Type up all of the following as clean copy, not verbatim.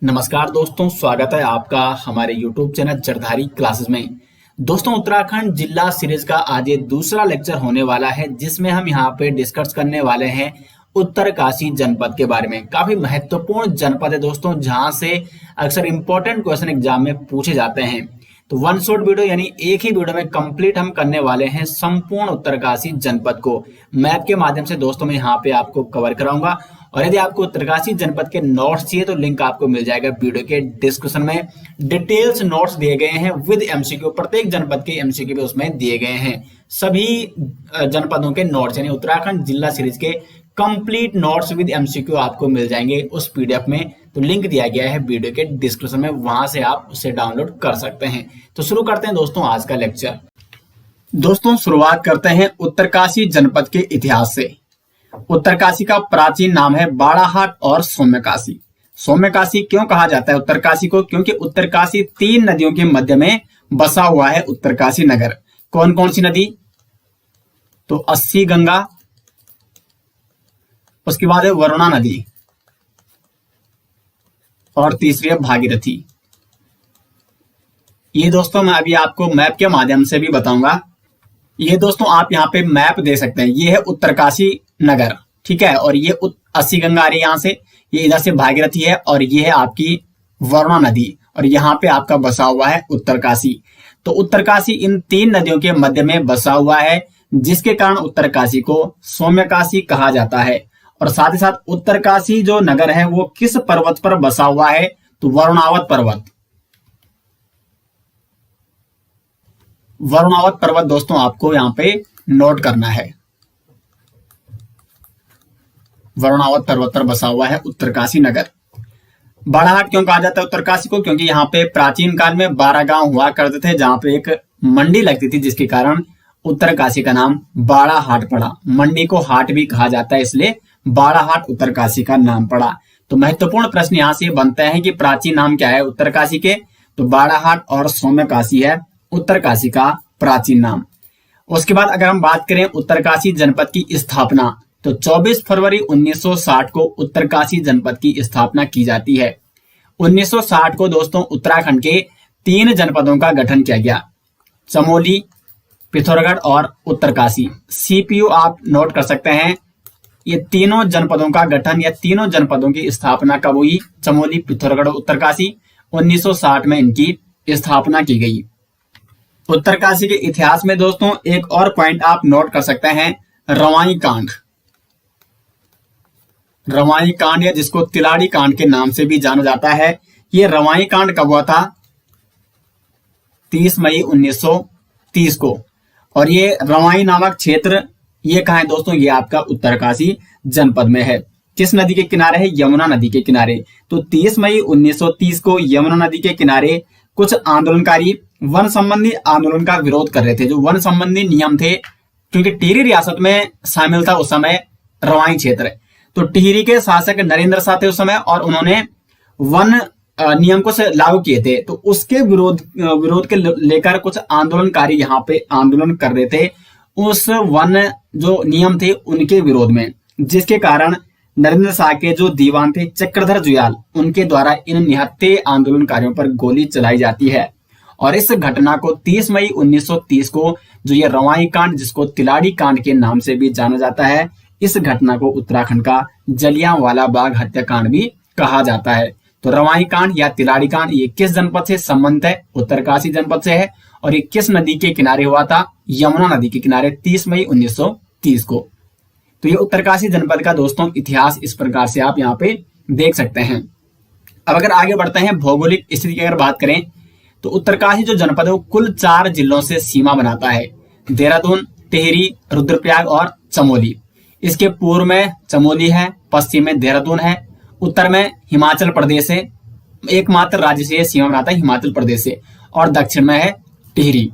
नमस्कार दोस्तों, स्वागत है आपका हमारे YouTube चैनल जरधारी क्लासेस में। दोस्तों, उत्तराखंड जिला सीरीज का आज ये दूसरा लेक्चर होने वाला है, जिसमें हम यहाँ पे डिस्कस करने वाले हैं उत्तरकाशी जनपद के बारे में। काफी महत्वपूर्ण जनपद है दोस्तों, जहां से अक्सर इंपॉर्टेंट क्वेश्चन एग्जाम में पूछे जाते हैं। तो वन शॉट वीडियो यानी एक ही वीडियो में कंप्लीट हम करने वाले हैं संपूर्ण उत्तरकाशी जनपद को मैप के माध्यम से। दोस्तों, मैं यहाँ पे आपको कवर कराऊंगा, और यदि आपको उत्तरकाशी जनपद के नोट्स चाहिए तो लिंक आपको मिल जाएगा वीडियो के डिस्क्रिप्शन में। डिटेल्स नोट्स दिए गए हैं विद एमसीक्यू, प्रत्येक जनपद के एमसीक्यू भी उसमें दिए गए हैं। सभी जनपदों के नोट्स यानी उत्तराखंड जिला सीरीज के कंप्लीट नोट्स विद एमसीक्यू आपको मिल जाएंगे उस पीडीएफ में। तो लिंक दिया गया है वीडियो के डिस्क्रिप्शन में, वहां से आप उसे डाउनलोड कर सकते हैं। तो शुरू करते हैं दोस्तों आज का लेक्चर। दोस्तों, शुरुआत करते हैं उत्तरकाशी जनपद के इतिहास से। उत्तरकाशी का प्राचीन नाम है बाड़ाहाट और सौम्यकाशी। सौम्यकाशी क्यों कहा जाता है उत्तरकाशी को? क्योंकि उत्तरकाशी 3 नदियों के मध्य में बसा हुआ है उत्तरकाशी नगर। कौन कौन सी नदी? तो अस्सी गंगा, उसके बाद है वरुणा नदी, और तीसरी है भागीरथी। ये दोस्तों मैं अभी आपको मैप के माध्यम से भी बताऊंगा। ये दोस्तों आप यहाँ पे मैप दे सकते हैं। ये है उत्तरकाशी नगर, ठीक है, और ये अस्सी गंगा आ रही है यहाँ से, ये इधर से भागीरथी है, और ये है आपकी वरुणा नदी, और यहाँ पे आपका बसा हुआ है उत्तरकाशी। तो उत्तरकाशी इन 3 नदियों के मध्य में बसा हुआ है, जिसके कारण उत्तरकाशी को सौम्यकाशी कहा जाता है। और साथ ही साथ उत्तरकाशी जो नगर है वो किस पर्वत पर बसा हुआ है? तो वरुणावत पर्वत। वरुणावत पर्वत दोस्तों आपको यहाँ पे नोट करना है। वरुणावत पर्वत पर बसा हुआ है उत्तरकाशी नगर। बाड़ाहाट क्यों कहा जाता है उत्तरकाशी को? क्योंकि यहाँ पे प्राचीन काल में 12 गांव हुआ करते थे, जहां पे एक मंडी लगती थी, जिसके कारण उत्तरकाशी का नाम बाड़ाहाट पड़ा। मंडी को हाट भी कहा जाता है, इसलिए बाड़ाहाट उत्तरकाशी का नाम पड़ा। तो महत्वपूर्ण प्रश्न यहाँ से बनता है कि प्राचीन नाम क्या है उत्तरकाशी के? तो बाड़ाहाट और सौम्यकाशी है उत्तरकाशी का प्राचीन नाम। उसके बाद अगर हम बात करें उत्तरकाशी जनपद की स्थापना, तो 24 फरवरी 1960 को उत्तरकाशी जनपद की स्थापना की जाती है। 1960 को दोस्तों उत्तराखंड के 3 जनपदों का गठन किया गया, चमोली, पिथौरागढ़ और उत्तरकाशी। सीपीयू आप नोट कर सकते हैं। ये तीनों जनपदों का गठन या तीनों जनपदों की स्थापना कब हुई? चमोली, पिथौरागढ़ और उत्तरकाशी 1960 में इनकी स्थापना की गई। उत्तरकाशी के इतिहास में दोस्तों एक और पॉइंट आप नोट कर सकते हैं, रवाई कांड। रवाई कांड या जिसको तिलाड़ी कांड के नाम से भी जाना जाता है। ये रवाई कांड कब हुआ था? 30 मई 1930 को। और ये रवाई नामक क्षेत्र ये कहाँ है दोस्तों? ये आपका उत्तरकाशी जनपद में है। किस नदी के किनारे है? यमुना नदी के किनारे। तो 30 मई 1930 को यमुना नदी के किनारे कुछ आंदोलनकारी वन संबंधी आंदोलन का विरोध कर रहे थे। जो वन संबंधी नियम थे, क्योंकि टिहरी रियासत में शामिल था उस समय रवाई क्षेत्र, तो टिहरी के शासक नरेंद्र शाह थे उस समय, और उन्होंने वन नियम को से लागू किए थे। तो उसके विरोध के लेकर कुछ आंदोलनकारी यहाँ पे आंदोलन कर रहे थे उस वन जो नियम थे उनके विरोध में, जिसके कारण नरेंद्र शाह के जो दीवान थे चक्रधर जुयाल, उनके द्वारा इन निहत्थे आंदोलनकारियों पर गोली चलाई जाती है। और इस घटना को 30 मई 1930 को जो ये रवाई कांड, जिसको तिलाड़ी कांड के नाम से भी जाना जाता है, इस घटना को उत्तराखंड का जलियांवाला बाग हत्याकांड भी कहा जाता है। तो रवाई कांड या तिलाड़ी कांड ये किस जनपद से संबंधित है? उत्तरकाशी जनपद से है। और ये किस नदी के किनारे हुआ था? यमुना नदी के किनारे 30 मई 1930 को। तो ये उत्तरकाशी जनपद का दोस्तों इतिहास इस प्रकार से आप यहाँ पे देख सकते हैं। अब अगर आगे बढ़ते हैं भौगोलिक स्थिति की अगर बात करें, तो उत्तरकाशी जो जनपद है वो कुल 4 जिलों से सीमा बनाता है, देहरादून, टिहरी, रुद्रप्रयाग और चमोली। इसके पूर्व में चमोली है, पश्चिम में देहरादून है, उत्तर में हिमाचल प्रदेश है, एकमात्र राज्य से सीमा बनाता है हिमाचल प्रदेश से, और दक्षिण में है टिहरी,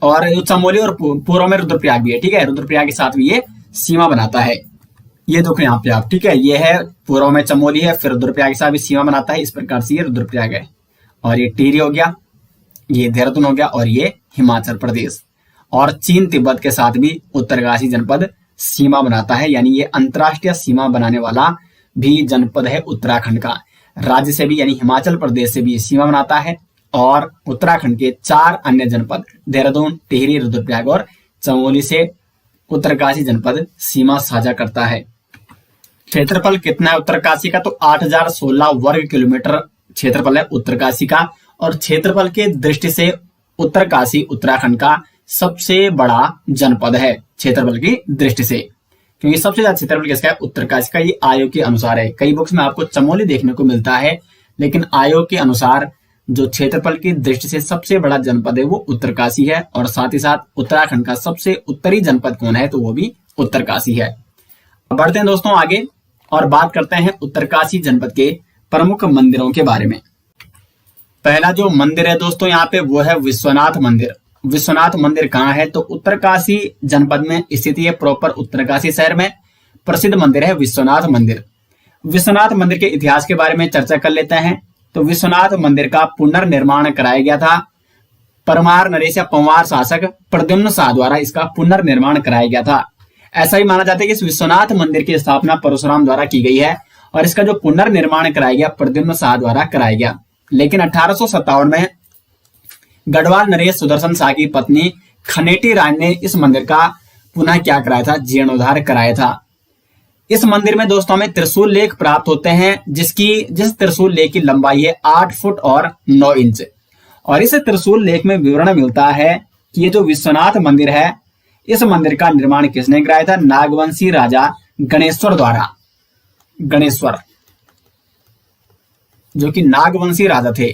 और चमोली और पूर्व में रुद्रप्रयाग भी है, ठीक है, रुद्रप्रयाग के साथ भी ये सीमा बनाता है। ये देखो यहाँ पे आप, ठीक है, ये है पूर्व में चमोली है, फिर रुद्रप्रयाग के साथ भी सीमा बनाता है। इस प्रकार से ये रुद्रप्रयाग है, और ये टिहरी हो गया, ये देहरादून हो गया, और ये हिमाचल प्रदेश। और चीन तिब्बत के साथ भी उत्तरकाशी जनपद सीमा बनाता है, यानी ये अंतरराष्ट्रीय सीमा बनाने वाला भी जनपद है उत्तराखंड का। राज्य से भी यानी हिमाचल प्रदेश से भी ये सीमा बनाता है, और उत्तराखंड के 4 अन्य जनपद देहरादून, टिहरी, रुद्रप्रयाग और चमोली से उत्तरकाशी जनपद सीमा साझा करता है। क्षेत्रफल कितना है उत्तरकाशी का? तो 8016 वर्ग किलोमीटर क्षेत्रफल है उत्तरकाशी का, और क्षेत्रफल के दृष्टि से उत्तरकाशी उत्तराखंड का सबसे बड़ा जनपद है क्षेत्रफल की दृष्टि से, क्योंकि सबसे ज्यादा क्षेत्रफल किसका है? उत्तरकाशी का। ये आयोग के अनुसार है। कई बुक्स में आपको चमोली देखने को मिलता है, लेकिन आयोग के अनुसार जो क्षेत्रफल की दृष्टि से सबसे बड़ा जनपद है वो उत्तरकाशी है, और साथ ही साथ उत्तराखंड का सबसे उत्तरी जनपद कौन है? तो वो भी उत्तरकाशी है। बढ़ते हैं दोस्तों आगे और बात करते हैं उत्तरकाशी जनपद के प्रमुख मंदिरों के बारे में। पहला जो मंदिर है दोस्तों यहाँ पे वो है विश्वनाथ मंदिर। विश्वनाथ मंदिर कहाँ है? तो उत्तरकाशी जनपद में स्थित है, प्रॉपर उत्तरकाशी शहर में प्रसिद्ध मंदिर है विश्वनाथ मंदिर। विश्वनाथ मंदिर के इतिहास के बारे में चर्चा कर लेते हैं। तो विश्वनाथ मंदिर का पुनर्निर्माण कराया गया था परमार नरेश या पंवार शासक प्रद्युम्न शाह द्वारा। इसका पुनर्निर्माण कराया गया था। ऐसा ही माना जाता है कि इस विश्वनाथ मंदिर की स्थापना परशुराम द्वारा की गई है, और इसका जो पुनर्निर्माण कराया गया प्रद्युम्न शाह द्वारा कराया गया। लेकिन 1857 में गढ़वाल नरेश सुदर्शन शाह की पत्नी खनेटी रानी ने इस मंदिर का पुनः क्या कराया था? जीर्णोद्धार कराया था। इस मंदिर में दोस्तों हमें त्रिशूल लेख प्राप्त होते हैं, जिस त्रिशूल लेख की लंबाई है 8 फुट और 9 इंच। और इस त्रिशूल लेख में विवरण मिलता है कि ये जो विश्वनाथ मंदिर है, इस मंदिर का निर्माण किसने कराया था? नागवंशी राजा गणेश्वर द्वारा। गणेश्वर जो कि नागवंशी राजा थे,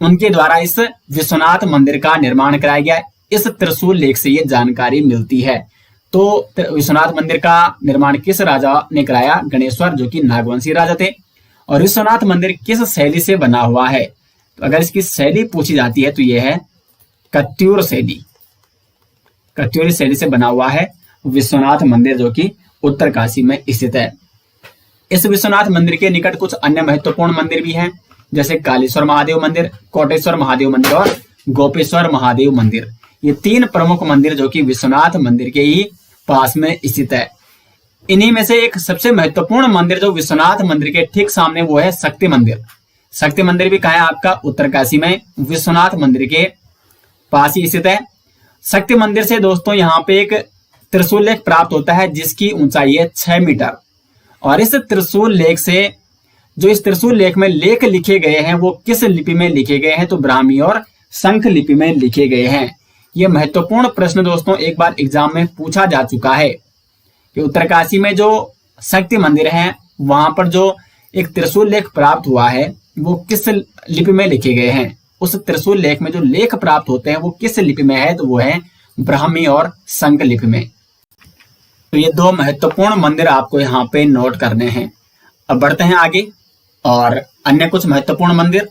उनके द्वारा इस विश्वनाथ मंदिर का निर्माण कराया गया। इस त्रिशूल लेख से ये जानकारी मिलती है। तो विश्वनाथ मंदिर का निर्माण किस राजा ने कराया? गणेश्वर, जो कि नागवंशी राजा थे। और विश्वनाथ मंदिर किस शैली से बना हुआ है? तो अगर इसकी शैली पूछी जाती है तो यह है कत्यूर शैली। कत्यूरी शैली से बना हुआ है विश्वनाथ मंदिर, जो कि उत्तरकाशी में स्थित है। इस विश्वनाथ मंदिर के निकट कुछ अन्य महत्वपूर्ण मंदिर भी हैं, जैसे कालेश्वर महादेव मंदिर, कोटेश्वर महादेव मंदिर और गोपेश्वर महादेव मंदिर। ये 3 प्रमुख मंदिर जो कि विश्वनाथ मंदिर के ही पास में स्थित है। इन्हीं में से एक सबसे महत्वपूर्ण मंदिर जो विश्वनाथ मंदिर के ठीक सामने वो है शक्ति मंदिर। शक्ति मंदिर भी कहाँ है आपका? उत्तरकाशी में, विश्वनाथ मंदिर के पास ही स्थित है। शक्ति मंदिर से दोस्तों यहाँ पे एक त्रिशूल लेख प्राप्त होता है, जिसकी ऊंचाई है 6 मीटर। और इस त्रिशूल लेख से जो इस त्रिशूल लेख में लेख लिखे गए हैं वो किस लिपि में लिखे गए हैं? तो ब्राह्मी और शंख लिपि में लिखे गए हैं। ये महत्वपूर्ण प्रश्न दोस्तों एक बार एग्जाम में पूछा जा चुका है कि उत्तरकाशी में जो शक्ति मंदिर है वहां पर जो एक त्रिशूल लेख प्राप्त हुआ है वो किस लिपि में लिखे गए हैं। उस त्रिशूल लेख में जो लेख प्राप्त होते हैं वो किस लिपि में है? तो वो है ब्राह्मी और शंख लिपि में। तो ये 2 महत्वपूर्ण मंदिर आपको यहाँ पे नोट करने हैं। अब बढ़ते हैं आगे और अन्य कुछ महत्वपूर्ण मंदिर।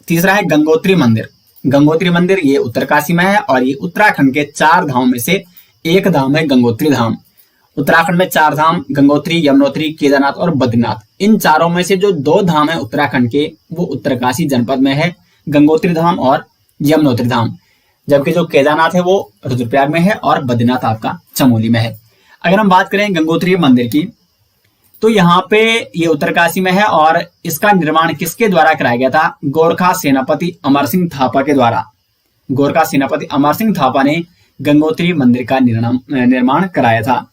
तीसरा है गंगोत्री मंदिर। गंगोत्री मंदिर ये उत्तरकाशी में है और ये उत्तराखंड के 4 धाम में से एक धाम है गंगोत्री धाम। उत्तराखंड में 4 धाम गंगोत्री, यमुनोत्री, केदारनाथ और बद्रीनाथ। इन चारों में से जो 2 धाम है उत्तराखंड के वो उत्तरकाशी जनपद में है, गंगोत्री धाम और यमुनोत्री धाम। जबकि जो केदारनाथ है वो रुद्रप्रयाग में है और बद्रीनाथ आपका चमोली में है। अगर हम बात करें गंगोत्री मंदिर की तो यहाँ पे ये उत्तरकाशी में है और इसका निर्माण किसके द्वारा कराया गया था? गोरखा सेनापति अमर सिंह थापा के द्वारा। गोरखा सेनापति अमर सिंह थापा ने गंगोत्री मंदिर का निर्माण कराया था।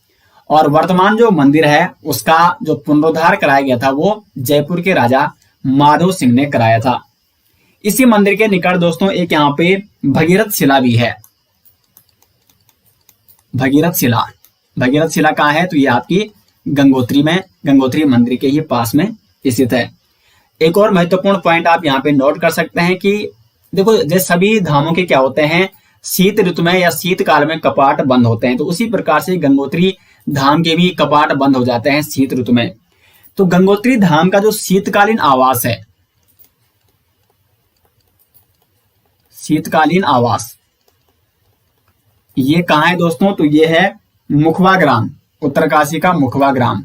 और वर्तमान जो मंदिर है उसका जो पुनरुद्धार कराया गया था वो जयपुर के राजा माधव सिंह ने कराया था। इसी मंदिर के निकट दोस्तों एक यहाँ पे भगीरथ शिला भी है। भगीरथ शिला, भगीरथ शिला कहाँ है? तो ये आपकी गंगोत्री में, गंगोत्री मंदिर के ही पास में स्थित है। एक और महत्वपूर्ण पॉइंट आप यहाँ पे नोट कर सकते हैं कि देखो जैसे सभी धामों के क्या होते हैं, शीत ऋतु में या शीतकाल में कपाट बंद होते हैं, तो उसी प्रकार से गंगोत्री धाम के भी कपाट बंद हो जाते हैं शीत ऋतु में। तो गंगोत्री धाम का जो शीतकालीन आवास है, शीतकालीन आवास ये कहाँ है दोस्तों? तो ये है मुखवा ग्राम, उत्तरकाशी का मुखवा ग्राम।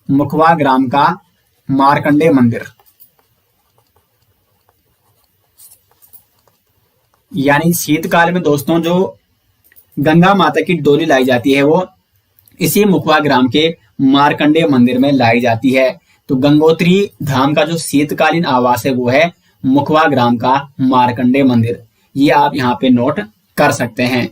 मुखवा ग्राम का मार्कंडेय मंदिर, यानी शीतकाल में दोस्तों जो गंगा माता की डोली लाई जाती है वो इसी मुखवा ग्राम के मार्कंडेय मंदिर में लाई जाती है। तो गंगोत्री धाम का जो शीतकालीन आवास है वो है मुखवा ग्राम का मार्कंडेय मंदिर। ये आप यहाँ पे नोट कर सकते हैं।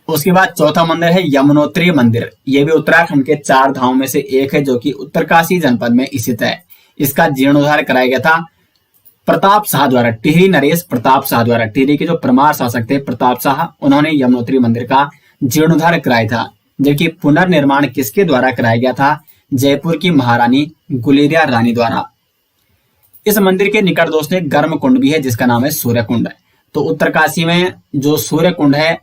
उसके बाद चौथा मंदिर है यमुनोत्री मंदिर। ये भी उत्तराखंड के 4 धामों में से एक है, जो कि उत्तरकाशी जनपद में स्थित है। इसका जीर्णोद्धार कराया गया था प्रताप शाह द्वारा, टिहरी नरेश प्रताप शाह द्वारा। टिहरी के जो परमार शासक थे प्रताप शाह, उन्होंने यमुनोत्री मंदिर का जीर्णोद्धार कराया था। जबकि पुनर्निर्माण किसके द्वारा कराया गया था? जयपुर की महारानी गुलेरिया रानी द्वारा। इस मंदिर के निकट दोस्तों एक गर्म कुंड भी है जिसका नाम है सूर्य कुंड। तो उत्तरकाशी में जो सूर्य कुंड है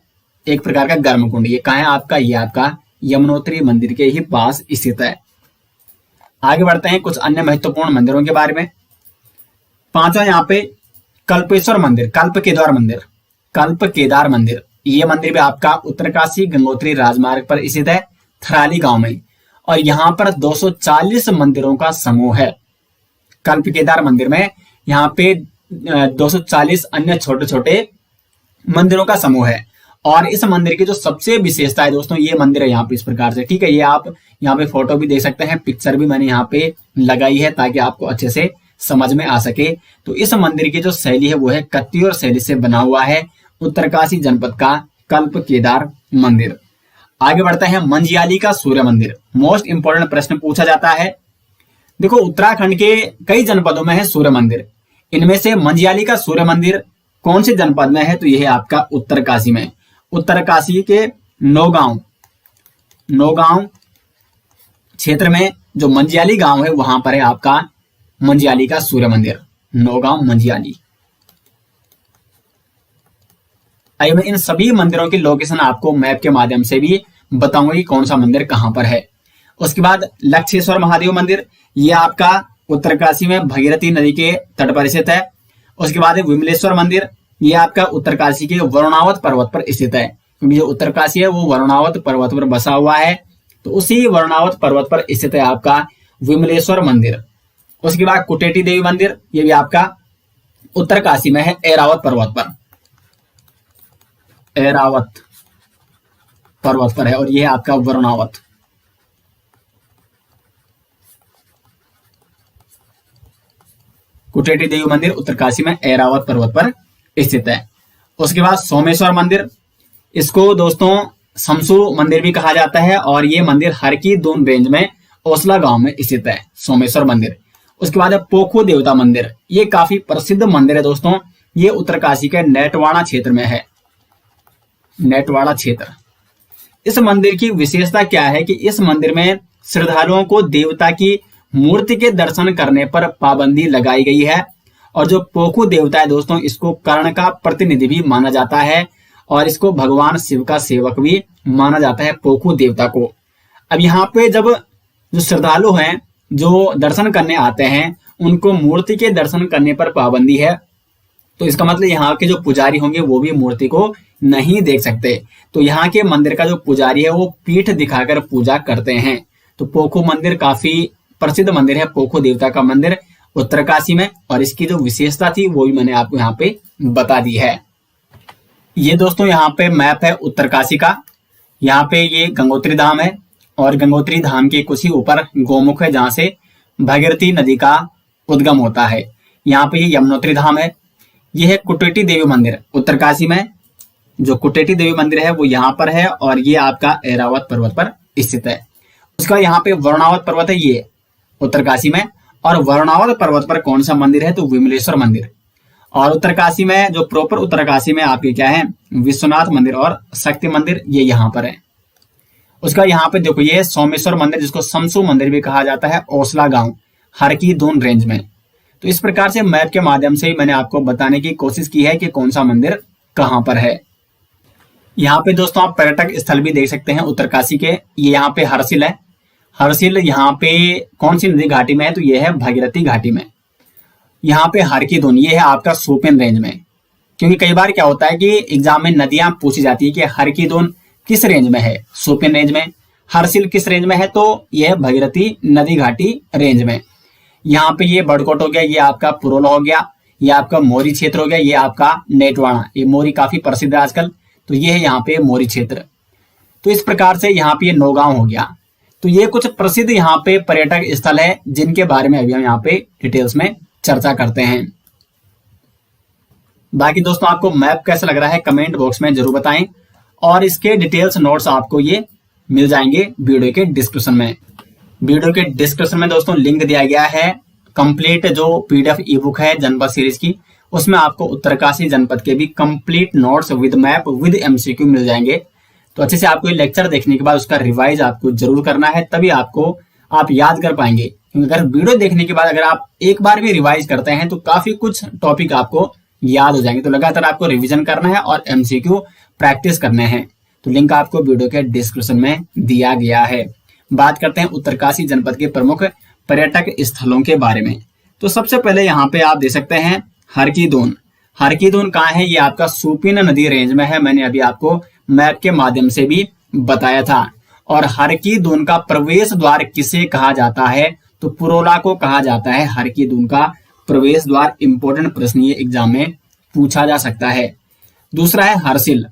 एक प्रकार का गर्म कुंड, ये कहाँ है आपका? ये आपका यमुनोत्री मंदिर के ही पास स्थित है। आगे बढ़ते हैं कुछ अन्य महत्वपूर्ण मंदिरों के बारे में। पांचवा यहाँ पे कल्पेश्वर मंदिर, कल्प केदार मंदिर, कल्प केदार मंदिर। ये मंदिर भी आपका उत्तरकाशी गंगोत्री राजमार्ग पर स्थित है, थराली गांव में। और यहाँ पर 240 मंदिरों का समूह है। कल्प केदार मंदिर में यहाँ पे 240 अन्य छोटे छोटे मंदिरों का समूह है। और इस मंदिर की जो सबसे विशेषता है दोस्तों, ये मंदिर है यहाँ पे इस प्रकार से, ठीक है। ये आप यहाँ पे फोटो भी देख सकते हैं, पिक्चर भी मैंने यहाँ पे लगाई है ताकि आपको अच्छे से समझ में आ सके। तो इस मंदिर की जो शैली है वो है कत्यूर शैली से बना हुआ है, उत्तरकाशी जनपद का कल्प केदार मंदिर। आगे बढ़ते हैं मंजियाली का सूर्य मंदिर। मोस्ट इंपोर्टेंट प्रश्न पूछा जाता है। देखो उत्तराखंड के कई जनपदों में है सूर्य मंदिर, इनमें से मंजियाली का सूर्य मंदिर कौन से जनपद में है? तो यह है आपका उत्तरकाशी में। उत्तरकाशी के नौगांव क्षेत्र में जो मंजियाली गांव है वहां पर है आपका मंजियाली का सूर्य मंदिर, नौगांव मंजियाली। आइए मैं इन सभी मंदिरों की लोकेशन आपको मैप के माध्यम से भी बताऊंगा कि कौन सा मंदिर कहां पर है। उसके बाद लक्षेश्वर महादेव मंदिर, ये आपका उत्तरकाशी में भगीरथी नदी के तट पर स्थित है। उसके बाद विमलेश्वर मंदिर, ये आपका उत्तरकाशी के वरुणावत पर्वत पर स्थित है, क्योंकि जो उत्तरकाशी है वो वरुणावत पर्वत पर बसा हुआ है। तो उसी वरुणावत पर्वत पर स्थित है आपका विमलेश्वर मंदिर। उसके बाद कुटेटी देवी मंदिर, ये भी आपका उत्तरकाशी में है, ऐरावत पर्वत पर, ऐरावत पर्वत पर है, और यह है आपका वरुणावत। कुटेटी देवी मंदिर उत्तरकाशी में ऐरावत पर्वत पर स्थित है। उसके बाद सोमेश्वर मंदिर, इसको दोस्तों समसू मंदिर भी कहा जाता है, और ये मंदिर हरकी दून रेंज में ओसला गांव में स्थित है, सोमेश्वर मंदिर। उसके बाद है पोखू देवता मंदिर, ये काफी प्रसिद्ध मंदिर है दोस्तों, ये उत्तरकाशी के नेटवाड़ा क्षेत्र में है, नेटवाड़ा क्षेत्र। इस मंदिर की विशेषता क्या है कि इस मंदिर में श्रद्धालुओं को देवता की मूर्ति के दर्शन करने पर पाबंदी लगाई गई है। और जो पोखू देवता है दोस्तों, इसको कर्ण का प्रतिनिधि भी माना जाता है, और इसको भगवान शिव का सेवक भी माना जाता है, पोखू देवता को। अब यहाँ पे जब जो श्रद्धालु हैं जो दर्शन करने आते हैं, उनको मूर्ति के दर्शन करने पर पाबंदी है। तो इसका मतलब यहाँ के जो पुजारी होंगे वो भी मूर्ति को नहीं देख सकते। तो यहाँ के मंदिर का जो पुजारी है वो पीठ दिखाकर पूजा करते हैं। तो पोखू मंदिर काफी प्रसिद्ध मंदिर है, पोखू देवता का मंदिर उत्तरकाशी में, और इसकी जो विशेषता थी वो भी मैंने आपको यहाँ पे बता दी है। ये दोस्तों यहाँ पे मैप है उत्तरकाशी का। यहाँ पे ये गंगोत्री धाम है, और गंगोत्री धाम के कुछ ही ऊपर गोमुख है जहां से भगीरथी नदी का उद्गम होता है। यहाँ पे ये यमुनोत्री धाम है। ये है कुटेटी देवी मंदिर उत्तरकाशी में, जो कुटेटी देवी मंदिर है वो यहाँ पर है, और ये आपका ऐरावत पर्वत पर स्थित है। उसका यहाँ पे वरुणावत पर्वत है, ये उत्तरकाशी में। और वरुणावत पर्वत पर कौन सा मंदिर है? तो विमलेश्वर मंदिर। और उत्तरकाशी में जो प्रॉपर उत्तरकाशी में आपके क्या है, विश्वनाथ मंदिर और शक्ति मंदिर, ये यहाँ पर है। उसका यहाँ पे देखो ये सोमेश्वर मंदिर, जिसको समसू मंदिर भी कहा जाता है, ओसला गांव हरकी दून रेंज में। तो इस प्रकार से मैप के माध्यम से ही मैंने आपको बताने की कोशिश की है कि कौन सा मंदिर कहाँ पर है। यहाँ पे दोस्तों आप पर्यटक स्थल भी देख सकते हैं उत्तरकाशी के। ये यहाँ पे हरसिल है, हरसिल यहाँ पे कौन सी नदी घाटी में है? तो ये है भगीरथी घाटी में। यहाँ पे हरकी दून, ये है आपका सोपिन रेंज में, क्योंकि कई बार क्या होता है कि एग्जाम में नदियां पूछी जाती है कि हरकी दून किस रेंज में है, सोपिन रेंज में। हरसिल किस रेंज में है? तो यह भगीरथी नदी घाटी रेंज में। यहाँ पे ये बड़कोट हो गया, ये आपका पुरोल हो गया, ये आपका मोरी क्षेत्र हो गया, ये आपका नेटवाड़ा। ये मोरी काफी प्रसिद्ध है आजकल, तो ये है यहाँ पे मोरी क्षेत्र। तो इस प्रकार से यहाँ पे ये नौगांव हो गया। तो ये कुछ प्रसिद्ध यहाँ पे पर्यटक स्थल है जिनके बारे में अभी हम यहाँ पे डिटेल्स में चर्चा करते हैं। बाकी दोस्तों आपको मैप कैसा लग रहा है कमेंट बॉक्स में जरूर बताएं, और इसके डिटेल्स नोट्स आपको ये मिल जाएंगे वीडियो के डिस्क्रिप्शन में। वीडियो के डिस्क्रिप्शन में दोस्तों लिंक दिया गया है कंप्लीट जो पीडीएफ ई बुक है जनपद सीरीज की, उसमें आपको उत्तरकाशी जनपद के भी complete notes with map with MCQ मिल जाएंगे। तो अच्छे से आपको ये लेक्चर देखने के बाद उसका रिवाइज आपको जरूर करना है, तभी आप याद कर पाएंगे। क्योंकि अगर वीडियो देखने के बाद अगर आप एक बार भी रिवाइज करते हैं तो काफी कुछ टॉपिक आपको याद हो जाएंगे। तो लगातार आपको रिवीजन करना है और एमसीक्यू प्रैक्टिस करने हैं। तो लिंक आपको वीडियो के डिस्क्रिप्शन में दिया गया है। बात करते हैं उत्तरकाशी जनपद के प्रमुख पर्यटक स्थलों के बारे में। तो सबसे पहले यहाँ पे आप देख सकते हैं हरकी-दून। हरकी-दून कहाँ है? ये आपका सुपिन नदी रेंज में है। मैंने अभी आपको मैप के माध्यम से भी बताया था। और हरकी-दून का प्रवेश द्वार किसे कहा जाता है? तो पुरोला को कहा जाता है हरकी-दून का प्रवेश द्वार। इंपॉर्टेंट प्रश्न ये एग्जाम में पूछा जा सकता है। दूसरा है हर्षिल।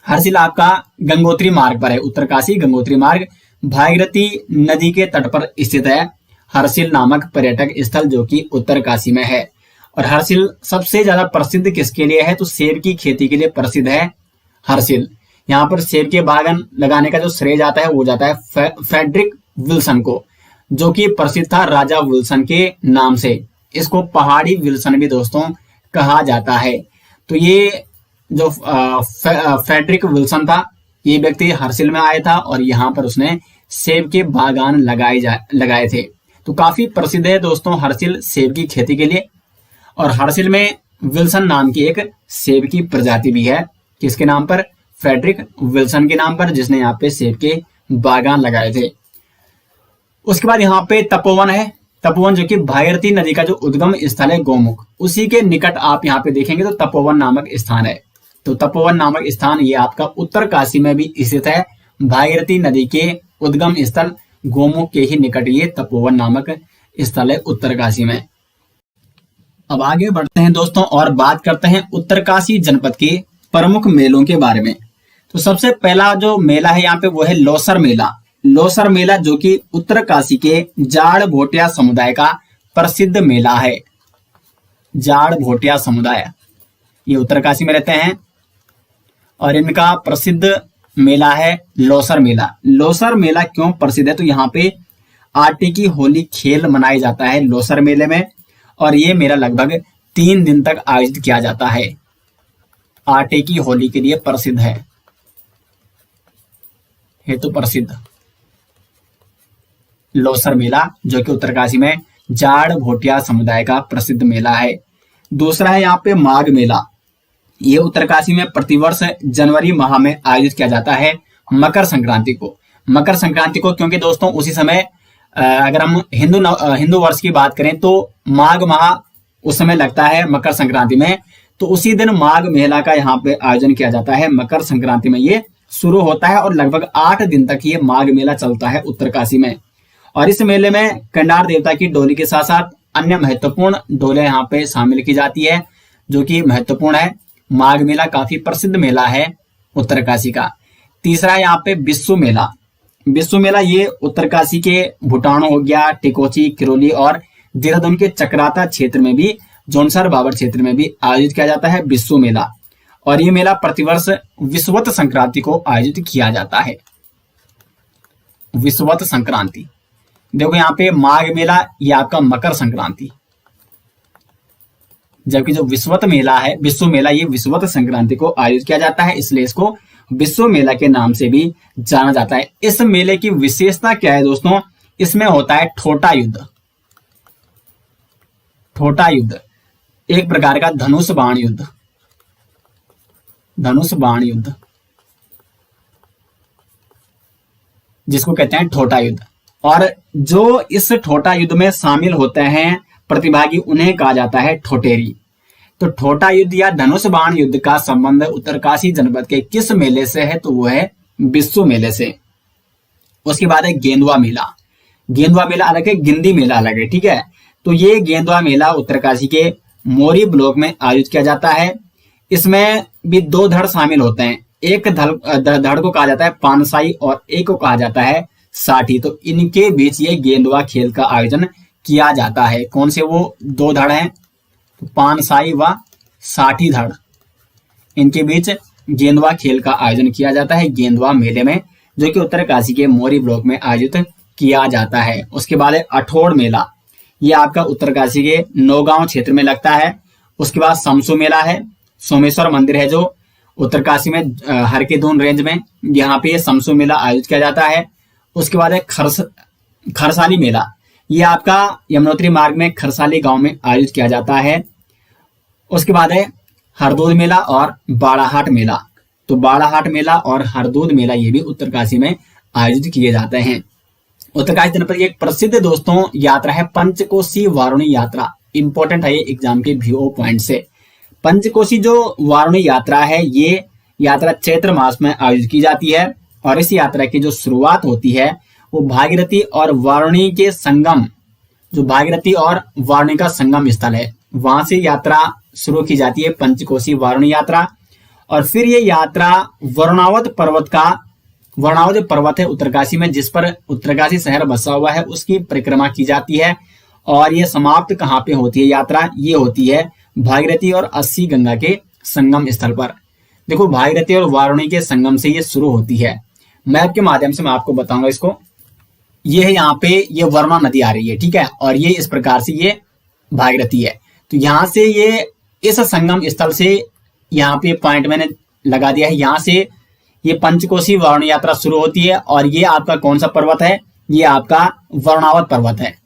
हर्षिल आपका गंगोत्री मार्ग पर है। उत्तरकाशी गंगोत्री मार्ग भागीरथी नदी के तट पर स्थित है हर्षिल नामक पर्यटक स्थल, जो कि उत्तरकाशी में है। और हर्षिल सबसे ज्यादा प्रसिद्ध किसके लिए है? तो सेब की खेती के लिए प्रसिद्ध है हर्षिल। यहाँ पर सेब के बागान लगाने का जो श्रेय जाता है वो जाता है फ्रेडरिक विल्सन को, जो कि प्रसिद्ध था राजा विल्सन के नाम से। इसको पहाड़ी विल्सन भी दोस्तों कहा जाता है। तो ये जो फ्रेडरिक विल्सन था, ये व्यक्ति हर्षिल में आया था और यहाँ पर उसने सेब के बागान लगाए थे। तो काफी प्रसिद्ध है दोस्तों हर्षिल सेब की खेती के लिए। और हर्षिल में विल्सन नाम की एक सेब की प्रजाति भी है। किसके नाम पर? फ्रेडरिक विल्सन के नाम पर, जिसने यहाँ पे सेब के बागान लगाए थे। उसके बाद यहाँ पे तपोवन है। तपोवन जो कि भागीरथी नदी का जो उद्गम स्थल है गौमुख, उसी के निकट आप यहाँ पे देखेंगे तो तपोवन नामक स्थान है। तो तपोवन नामक स्थान ये आपका उत्तरकाशी में भी स्थित है। भागीरथी नदी के उद्गम स्थल गौमुख के ही निकट ये तपोवन नामक स्थल है उत्तरकाशी में। अब आगे बढ़ते हैं दोस्तों और बात करते हैं उत्तरकाशी जनपद के प्रमुख मेलों के बारे में। तो सबसे पहला जो मेला है यहाँ पे वो है लोसर मेला। लोसर मेला जो कि उत्तरकाशी के जाड़ भोटिया समुदाय का प्रसिद्ध मेला है। जाड़ भोटिया समुदाय ये उत्तरकाशी में रहते हैं और इनका प्रसिद्ध मेला है लोसर मेला। लोसर मेला क्यों प्रसिद्ध है? तो यहाँ पे आटे की होली खेल मनाया जाता है लोसर मेले में, और ये मेला लगभग 3 दिन तक आयोजित किया जाता है। आटे की होली के लिए प्रसिद्ध है, हेतु प्रसिद्ध लोसर मेला, जो कि उत्तरकाशी में जाड़ भोटिया समुदाय का प्रसिद्ध मेला है। दूसरा है यहाँ पे माघ मेला। ये उत्तरकाशी में प्रतिवर्ष जनवरी माह में आयोजित किया जाता है मकर संक्रांति को। मकर संक्रांति को क्योंकि दोस्तों उसी समय अगर हम हिंदू वर्ष की बात करें तो माघ माह उस समय लगता है मकर संक्रांति में। तो उसी दिन माघ मेला का यहाँ पे आयोजन किया जाता है। मकर संक्रांति में ये शुरू होता है और लगभग 8 दिन तक ये माघ मेला चलता है उत्तरकाशी में। और इस मेले में कंडार देवता की डोली के साथ साथ अन्य महत्वपूर्ण डोले यहाँ पे शामिल की जाती है, जो कि महत्वपूर्ण है। माघ मेला काफी प्रसिद्ध मेला है उत्तरकाशी का। तीसरा है यहाँ पे बिस्सू मेला। बिस्सू मेला ये उत्तरकाशी के भूटान हो गया, टिकोची, किरोली और देहरादून के चक्राता क्षेत्र में भी, जोनसर बाबर क्षेत्र में भी आयोजित किया जाता है बिस्सू मेला। और ये मेला प्रतिवर्ष विषुवत संक्रांति को आयोजित किया जाता है। विषुवत संक्रांति देखो यहाँ पे माघ मेला ये आपका मकर संक्रांति, जबकि जो विषुवत मेला है बिस्सू मेला ये विषुवत संक्रांति को आयोजित किया जाता है, इसलिए इसको बिस्सू मेला के नाम से भी जाना जाता है। इस मेले की विशेषता क्या है दोस्तों? इसमें होता है ठोटा युद्ध। ठोटा युद्ध एक प्रकार का धनुष बाण युद्ध। धनुष बाण युद्ध जिसको कहते हैं ठोटा युद्ध। और जो इस ठोटा युद्ध में शामिल होते हैं प्रतिभागी उन्हें कहा जाता है ठोटेरी। तो ठोटा युद्ध या धनुष बाण युद्ध का संबंध उत्तरकाशी जनपद के किस मेले से है? तो वो है बिस्सू मेले से। उसके बाद है गेंदुआ मेला। गेंदुआ मेला अलग है, गिंदी मेला अलग है, ठीक है। तो ये गेंदुआ मेला उत्तरकाशी के मोरी ब्लॉक में आयोजित किया जाता है। इसमें भी 2 धड़ शामिल होते हैं। एक धड़ को कहा जाता है पानसाई और एक को कहा जाता है साठी। तो इनके बीच ये गेंदवा खेल का आयोजन किया जाता है। कौन से वो दो धड़ हैं? तो पानसाई व साठी धड़, इनके बीच गेंदवा खेल का आयोजन किया जाता है गेंदवा मेले में, जो कि उत्तरकाशी के मोरी ब्लॉक में आयोजित किया जाता है। उसके बाद है अठोड़ मेला, ये आपका उत्तरकाशी के नौगांव क्षेत्र में लगता है। उसके बाद समसू मेला है, सोमेश्वर मंदिर है जो उत्तरकाशी में हरकीदून रेंज में, यहाँ पे समसू मेला आयोजित किया जाता है। उसके बाद है खरसाली मेला, ये आपका यमुनोत्री मार्ग में खरसाली गांव में आयोजित किया जाता है। उसके बाद है हरदोद मेला और बाड़ाहाट मेला। तो बाड़ाहाट मेला और हरदोद मेला ये भी उत्तरकाशी में आयोजित किए जाते हैं। उत्तरकाशी जनपद की एक प्रसिद्ध दोस्तों यात्रा है पंचकोशी वारुणी यात्रा। इंपॉर्टेंट है ये एग्जाम के व्यू पॉइंट से। पंचकोशी जो वारुणी यात्रा है, ये यात्रा चैत्र मास में आयोजित की जाती है और इस यात्रा की जो शुरुआत होती है वो भागीरथी और वारुणी के संगम, जो भागीरथी और वारुणी का संगम स्थल है, वहां से यात्रा शुरू की जाती है पंचकोशी वारुणी यात्रा। और फिर ये यात्रा वरुणावत पर्वत है उत्तरकाशी में, जिस पर उत्तरकाशी शहर बसा हुआ है, उसकी परिक्रमा की जाती है। और ये समाप्त कहाँ पे होती है यात्रा? ये होती है भागीरथी और अस्सी गंगा के संगम स्थल पर। देखो, भागीरथी और वारुणी के संगम से ये शुरू होती है। मैप के माध्यम से मैं आपको बताऊंगा इसको। ये है यहाँ पे, ये वर्मा नदी आ रही है, ठीक है, और ये इस प्रकार से ये भागीरथी है। तो यहाँ से ये इस संगम स्थल से यहाँ पे पॉइंट मैंने लगा दिया है, यहाँ से ये पंचकोशी वारुणी यात्रा शुरू होती है। और ये आपका कौन सा पर्वत है? ये आपका वरुणावत पर्वत है।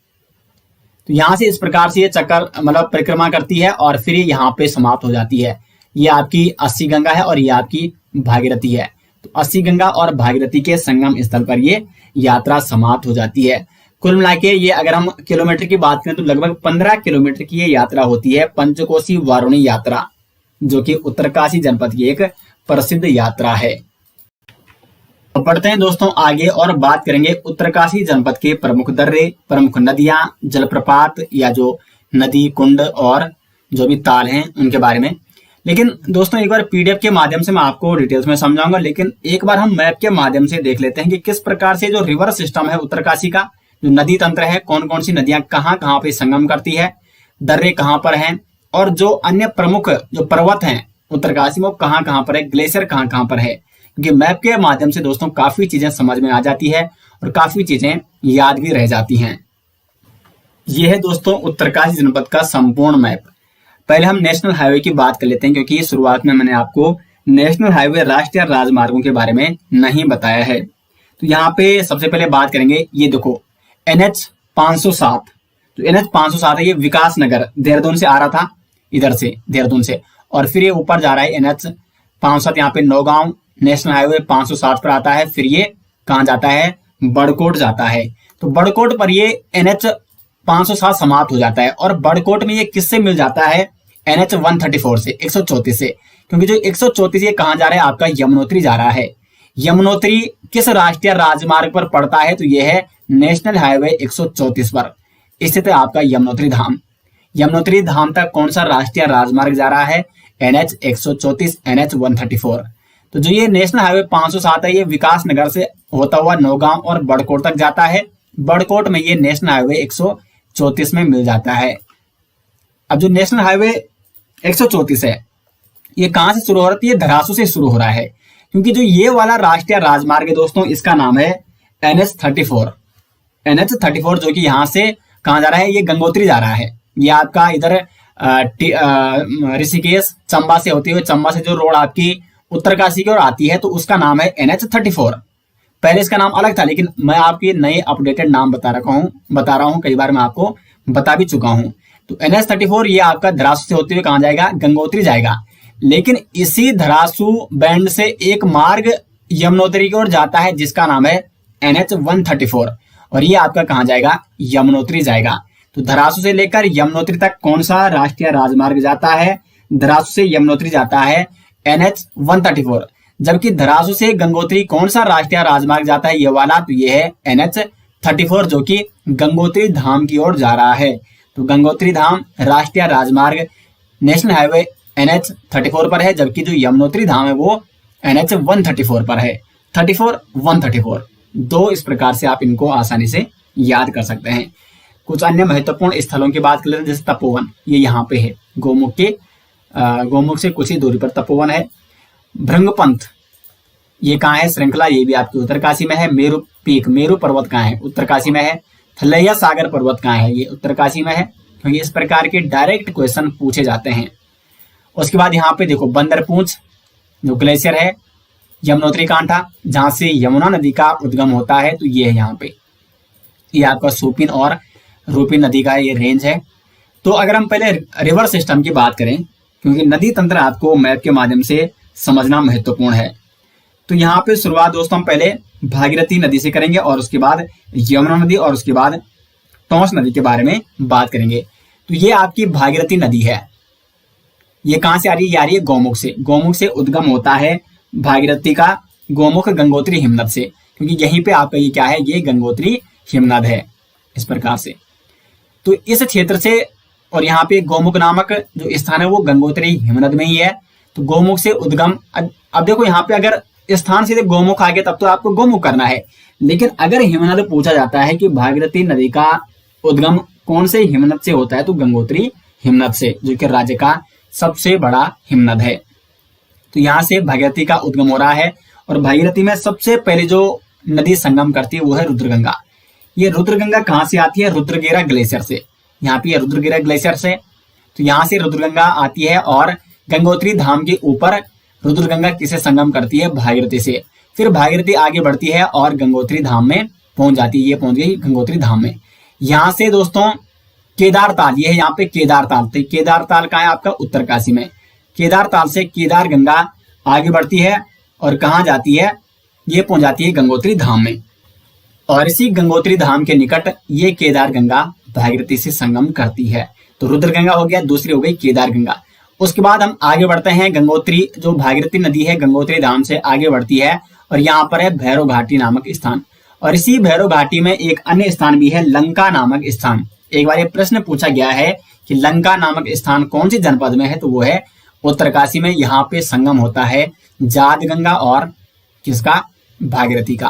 तो यहाँ से इस प्रकार से ये चक्कर मतलब परिक्रमा करती है और फिर ये यहाँ पे समाप्त हो जाती है। ये आपकी अस्सी गंगा है और ये आपकी भागीरथी है। तो अस्सी गंगा और भागीरथी के संगम स्थल पर ये यात्रा समाप्त हो जाती है। कुल मिला के ये अगर हम किलोमीटर की बात करें तो लगभग 15 किलोमीटर की ये यात्रा होती है, पंचकोशी वारुणी यात्रा, जो कि उत्तरकाशी जनपद की एक प्रसिद्ध यात्रा है। तो पढ़ते हैं दोस्तों आगे और बात करेंगे उत्तरकाशी जनपद के प्रमुख दर्रे, प्रमुख नदियां, जलप्रपात या जो नदी कुंड और जो भी ताल हैं उनके बारे में। लेकिन दोस्तों एक बार पीडीएफ के माध्यम से मैं आपको डिटेल्स में समझाऊंगा, लेकिन एक बार हम मैप के माध्यम से देख लेते हैं कि किस प्रकार से जो रिवर सिस्टम है उत्तरकाशी का, जो नदी तंत्र है, कौन कौन सी नदियां कहाँ कहाँ पे संगम करती है, दर्रे कहाँ पर हैं, और जो अन्य प्रमुख जो पर्वत हैं उत्तरकाशी में वो कहाँ कहाँ पर है, ग्लेशियर कहाँ कहाँ पर है। क्योंकि मैप के माध्यम से दोस्तों काफी चीजें समझ में आ जाती है और काफी चीजें याद भी रह जाती हैं। यह है दोस्तों उत्तरकाशी जनपद का संपूर्ण मैप। पहले हम नेशनल हाईवे की बात कर लेते हैं, क्योंकि शुरुआत में मैंने आपको नेशनल हाईवे राष्ट्रीय राजमार्गों के बारे में नहीं बताया है। तो यहाँ पे सबसे पहले बात करेंगे, ये देखो NH 507। तो NH 507 है, ये विकास नगर देहरादून से आ रहा था, इधर से देहरादून से, और फिर ये ऊपर जा रहा है NH 507, यहाँ पे नौगांव नेशनल हाईवे 507 पर आता है। फिर ये कहाँ जाता है? बड़कोट जाता है। तो बड़कोट पर ये NH 507 समाप्त हो जाता है और बड़कोट में ये किससे मिल जाता है? NH 134 से, 134 से, क्योंकि जो 134 ये कहाँ जा रहा है? आपका यमुनोत्री जा रहा है। यमुनोत्री किस राष्ट्रीय राजमार्ग पर पड़ता है? तो ये है नेशनल हाईवे 134 पर स्थित है आपका यमुनोत्री धाम। यमुनोत्री धाम तक कौन सा राष्ट्रीय राजमार्ग जा रहा है? NH 134, NH 134। तो जो ये नेशनल हाईवे 507 है, ये विकास नगर से होता हुआ नौगांव और बड़कोट तक जाता है। बड़कोट में ये नेशनल हाईवे 134 में मिल जाता है। अब जो नेशनल हाईवे 134 है, ये कहां से शुरू हो रहा है? ये धरासू से शुरू हो रहा है, क्योंकि जो ये वाला राष्ट्रीय राजमार्ग है दोस्तों, इसका नाम है NH 34। NH 34 जो कि यहाँ से कहाँ जा रहा है? ये गंगोत्री जा रहा है। ये आपका इधर ऋषिकेश चंबा से होती हुई, चंबा से जो रोड आपकी उत्तरकाशी की ओर आती है, तो उसका नाम है NH 34। पहले इसका नाम अलग था, लेकिन मैं आपके नए अपडेटेड नाम बता रहा हूँ, कई बार मैं आपको बता भी चुका हूँ। तो NH 34 ये आपका धरासू से होते हुए कहाँ जाएगा? गंगोत्री जाएगा। लेकिन इसी धरासू बैंड से एक मार्ग यमुनोत्री की ओर जाता है, जिसका नाम है NH 134, और ये आपका कहाँ जाएगा? यमुनोत्री जाएगा। तो धरासू से लेकर यमुनोत्री तक कौन सा राष्ट्रीय राजमार्ग जाता है? धरासू से यमुनोत्री जाता है NH 134। जबकि धरासू से गंगोत्री कौन सा राष्ट्रीय राजमार्ग जाता है? ये वाला, तो ये है NH 34, जो कि गंगोत्री धाम की ओर जा रहा है। तो गंगोत्री धाम राष्ट्रीय राजमार्ग नेशनल हाईवे NH 34 पर है, जबकि जो यमुनोत्री धाम है वो NH 134 पर है। 34 134 दो, इस प्रकार से आप इनको आसानी से याद कर सकते हैं। कुछ अन्य महत्वपूर्ण स्थलों की बात कर लेते हैं, जैसे तपोवन, ये यहाँ पे है, गोमुख से कुछ ही दूरी पर तपोवन है। भृंगपंथ ये कहाँ है, श्रृंखला, ये भी आपकी उत्तरकाशी में है। मेरू पीक, मेरू पर्वत कहाँ है, उत्तरकाशी में है। थलैया सागर पर्वत कहाँ है, ये उत्तरकाशी में है, क्योंकि इस प्रकार के डायरेक्ट क्वेश्चन पूछे जाते हैं। उसके बाद यहाँ पे देखो बंदरपूंछ जो ग्लेशियर है, यमुनोत्री कांठा जहां से यमुना नदी का उद्गम होता है, तो ये है यहाँ पे, ये आपका सुपिन और रूपिन नदी का ये रेंज है। तो अगर हम पहले रिवर सिस्टम की बात करें, क्योंकि नदी तंत्र आपको मैप के माध्यम से समझना महत्वपूर्ण है, तो यहाँ पे शुरुआत दोस्तों हम पहले भागीरथी नदी से करेंगे और उसके बाद यमुना नदी और उसके बाद टोंस नदी के बारे में बात करेंगे। तो ये आपकी भागीरथी नदी है, ये कहां से आ रही है, ये आ रही है गोमुख से। गोमुख से उद्गम होता है भागीरथी का, गोमुख गंगोत्री हिमनद से, क्योंकि यहीं पे आपका ये क्या है, ये गंगोत्री हिमनद है, इस प्रकार से। तो इस क्षेत्र से, और यहाँ पे गोमुख नामक जो स्थान है वो गंगोत्री हिमनद में ही है। तो गोमुख से उद्गम, अब देखो यहाँ पे अगर स्थान सीधे गोमुख आ गया तब तो आपको गोमुख करना है, लेकिन अगर हिमनद पूछा जाता है कि भागीरथी नदी का उद्गम कौन से हिमनद से होता है, तो गंगोत्री हिमनद से, जो कि राज्य का सबसे बड़ा हिमनद है। तो यहाँ से भागीरथी का उद्गम हो रहा है, और भागीरथी में सबसे पहले जो नदी संगम करती है वो है रुद्रगंगा। ये रुद्रगंगा कहाँ से आती है, रुद्रगिरा ग्लेशियर से, यहाँ पे रुद्रगिरा ग्लेशियर से। तो यहाँ से रुद्रगंगा आती है और गंगोत्री धाम के ऊपर रुद्रगंगा किसे संगम करती है, भागीरथी से। फिर भागीरथी आगे बढ़ती है और गंगोत्री धाम में पहुंच जाती है, ये पहुंच गई गंगोत्री धाम में। यहाँ से दोस्तों केदारताल, ये है यहाँ पे केदारताल, तो केदारताल कहाँ है आपका, उत्तरकाशी में। केदारताल से केदार गंगा आगे बढ़ती है और कहाँ जाती है, ये पहुंच जाती है गंगोत्री धाम में। और इसी गंगोत्री धाम के निकट ये केदार गंगा भागीरथी से संगम करती है। तो रुद्रगंगा हो गया, दूसरी हो गई केदार गंगा। उसके बाद हम आगे बढ़ते हैं, गंगोत्री जो भागीरथी नदी है गंगोत्री धाम से आगे बढ़ती है, और यहाँ पर है भैरव घाटी नामक स्थान। और इसी भैरव घाटी में एक अन्य स्थान भी है, लंका नामक स्थान। एक बार ये प्रश्न पूछा गया है कि लंका नामक स्थान कौन सी जनपद में है, तो वो है उत्तरकाशी में। यहाँ पे संगम होता है जात गंगा और किसका, भागीरथी का।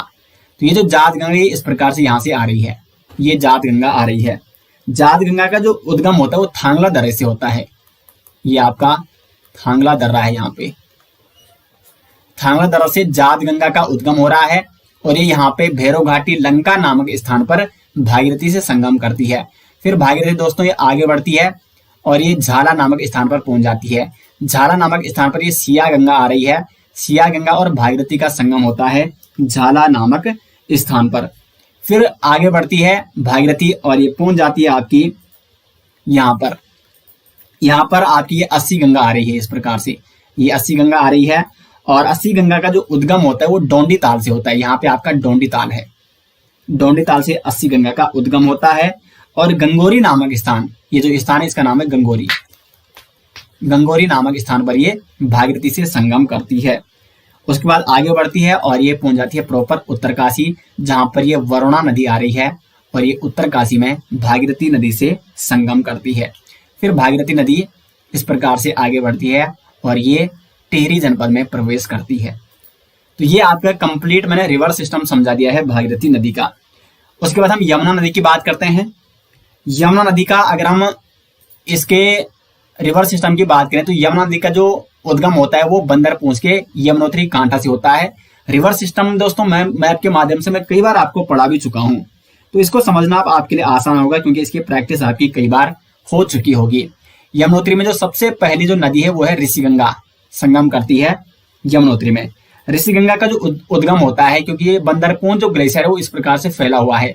तो ये जो जात गंगा इस प्रकार से यहाँ से आ रही है, ये जात गंगा आ रही है। जात गंगा का जो उद्गम होता है वो थांगला दर्रे से होता है, ये आपका थांगला दर्रा है, यहाँ पे थांगला दर्रा से जात गंगा का उद्गम हो रहा है, और ये यहाँ पे भैरव घाटी लंका नामक स्थान पर भागीरथी से संगम करती है। फिर भागीरथी दोस्तों ये आगे बढ़ती है और ये झाला नामक स्थान पर पहुंच जाती है। झाला नामक स्थान पर ये सिया गंगा आ रही है, सिया गंगा और भागीरथी का संगम होता है झाला नामक स्थान पर। फिर आगे बढ़ती है भागीरथी और ये पहुंच जाती है आपकी यहाँ पर आपकी ये अस्सी गंगा आ रही है, इस प्रकार से ये अस्सी गंगा आ रही है। और अस्सी गंगा का जो उद्गम होता है वो डोंडी ताल से होता है, यहाँ पे आपका डोंडी ताल है, डोंडी ताल से अस्सी गंगा का उद्गम होता है। और गंगोरी नामक स्थान, ये जो स्थान है इसका नाम है गंगोरी, गंगोरी नामक स्थान पर ये भागीरथी से संगम करती है। उसके बाद आगे बढ़ती है और ये पहुंच जाती है प्रॉपर उत्तरकाशी, जहां पर ये वरुणा नदी आ रही है, और ये उत्तरकाशी में भागीरथी नदी से संगम करती है। फिर भागीरथी नदी इस प्रकार से आगे बढ़ती है और ये टिहरी जनपद में प्रवेश करती है। तो ये आपका कंप्लीट मैंने रिवर सिस्टम समझा दिया है भागीरथी नदी का। उसके बाद हम यमुना नदी की बात करते हैं। यमुना नदी का अगर हम इसके रिवर सिस्टम की बात करें तो यमुना नदी का जो उद्गम होता है वो बंदरपूंछ के यमुनोत्री कांठा से होता है। रिवर सिस्टम दोस्तों मैं मैप के माध्यम से मैं कई बार आपको पढ़ा भी चुका हूं, तो इसको समझना आपके लिए आसान होगा क्योंकि इसकी प्रैक्टिस आपकी कई बार हो चुकी होगी। यमुनोत्री में जो सबसे पहली जो नदी है वो है ऋषिगंगा, संगम करती है यमुनोत्री में। ऋषिगंगा का जो उद्गम होता है, क्योंकि ये बंदरपूंछ जो ग्लेशियर है वो इस प्रकार से फैला हुआ है,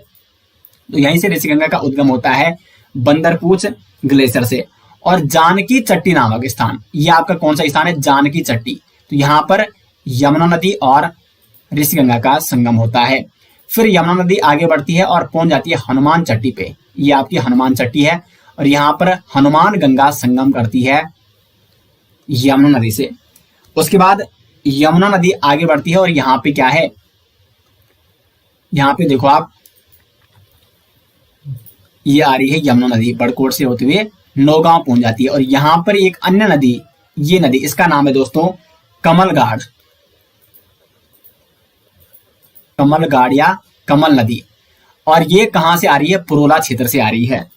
तो यहीं से ऋषिगंगा का उद्गम होता है बंदरपूंछ ग्लेशियर से। और जानकी चट्टी नामक स्थान, ये आपका कौन सा स्थान है, जानकी चट्टी, तो यहाँ पर यमुना नदी और ऋषिगंगा का संगम होता है। फिर यमुना नदी आगे बढ़ती है और पहुंच जाती है हनुमान चट्टी पे, ये आपकी हनुमान चट्टी है, और यहाँ पर हनुमान गंगा संगम करती है यमुना नदी से। उसके बाद यमुना नदी आगे बढ़ती है और यहाँ पे क्या है, यहाँ पे देखो आप, ये आ रही है यमुना नदी बड़कोट से होते हुए नौगांव पहुंच जाती है। और यहाँ पर एक अन्य नदी, ये नदी इसका नाम है दोस्तों कमलगाड़, कमलगाड़ या कमल नदी। और ये कहां से आ रही है? पुरोला क्षेत्र से आ रही है।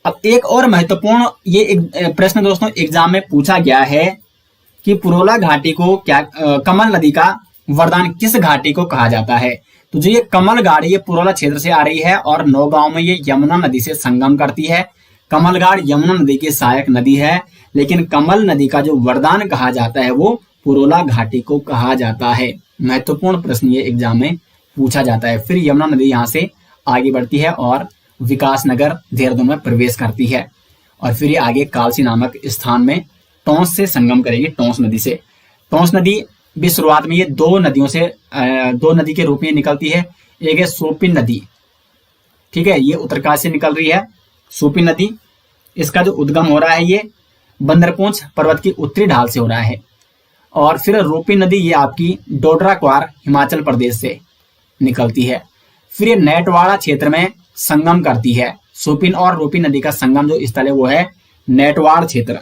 अब एक और महत्वपूर्ण ये एक प्रश्न दोस्तों एग्जाम में पूछा गया है कि पुरोला घाटी को क्या कमल नदी का वरदान किस घाटी को कहा जाता है? तो जो ये कमलगाड़ ये पुरोला क्षेत्र से आ रही है और नौगांव में ये यमुना नदी से संगम करती है। कमलगाड़ यमुना नदी की सहायक नदी है, लेकिन कमल नदी का जो वरदान कहा जाता है वो पुरोला घाटी को कहा जाता है। महत्वपूर्ण प्रश्न ये एग्जाम में पूछा जाता है। फिर यमुना नदी यहाँ से आगे बढ़ती है और विकासनगर देहरादून में प्रवेश करती है और फिर ये आगे कालसी नामक स्थान में टोंस से संगम करेगी, टोंस नदी से। टोंस नदी भी शुरुआत में ये दो नदी के रूप में निकलती है। एक है सोपिन नदी, ठीक है, ये उत्तरकाशी से निकल रही है सोपिन नदी। इसका जो उद्गम हो रहा है ये बंदरपूंछ पर्वत की उत्तरी ढाल से हो रहा है। और फिर रोपी नदी ये आपकी डोडरा क्वार हिमाचल प्रदेश से निकलती है। फिर ये नेटवाड़ा क्षेत्र में संगम करती है। सोपिन और रोपी नदी का संगम जो स्थल है वो है नेटवाड़ क्षेत्र।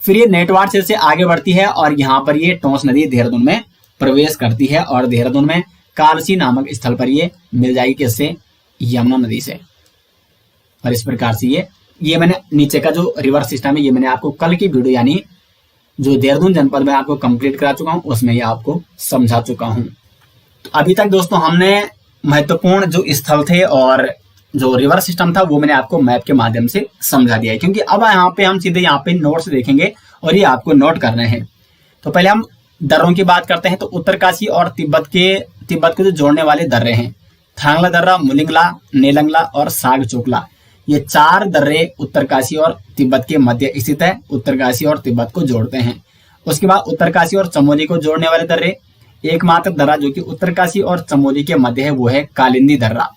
फिर ये नेटवाड़ क्षेत्र से आगे बढ़ती है और यहाँ पर ये टोंस नदी देहरादून में प्रवेश करती है और देहरादून में कालसी नामक स्थल पर ये मिल जाएगी किससे? यमुना नदी से। और इस प्रकार से ये मैंने नीचे का जो रिवर सिस्टम है ये मैंने आपको कल की वीडियो यानी जो देहरादून जनपद में आपको कंप्लीट करा चुका हूँ उसमें ये आपको समझा चुका हूँ। तो अभी तक दोस्तों हमने महत्वपूर्ण जो स्थल थे और जो रिवर सिस्टम था वो मैंने आपको मैप के माध्यम से समझा दिया है, क्योंकि अब यहाँ पे हम सीधे यहाँ पे नोट्स देखेंगे और ये आपको नोट करने हैं। तो पहले हम दर्रों की बात करते हैं। तो उत्तरकाशी और तिब्बत को जो जोड़ने वाले दर्रे हैं थांगला दर्रा, मुलिंगला, नेलंगला और साग चोकला, ये 4 दर्रे उत्तरकाशी और तिब्बत के मध्य स्थित है। उत्तरकाशी और तिब्बत को जोड़ते हैं। उसके बाद उत्तरकाशी और चमोली को जोड़ने वाले दर्रे, एकमात्र दर्रा जो कि उत्तरकाशी और चमोली के मध्य है वो है कालिंदी दर्रा।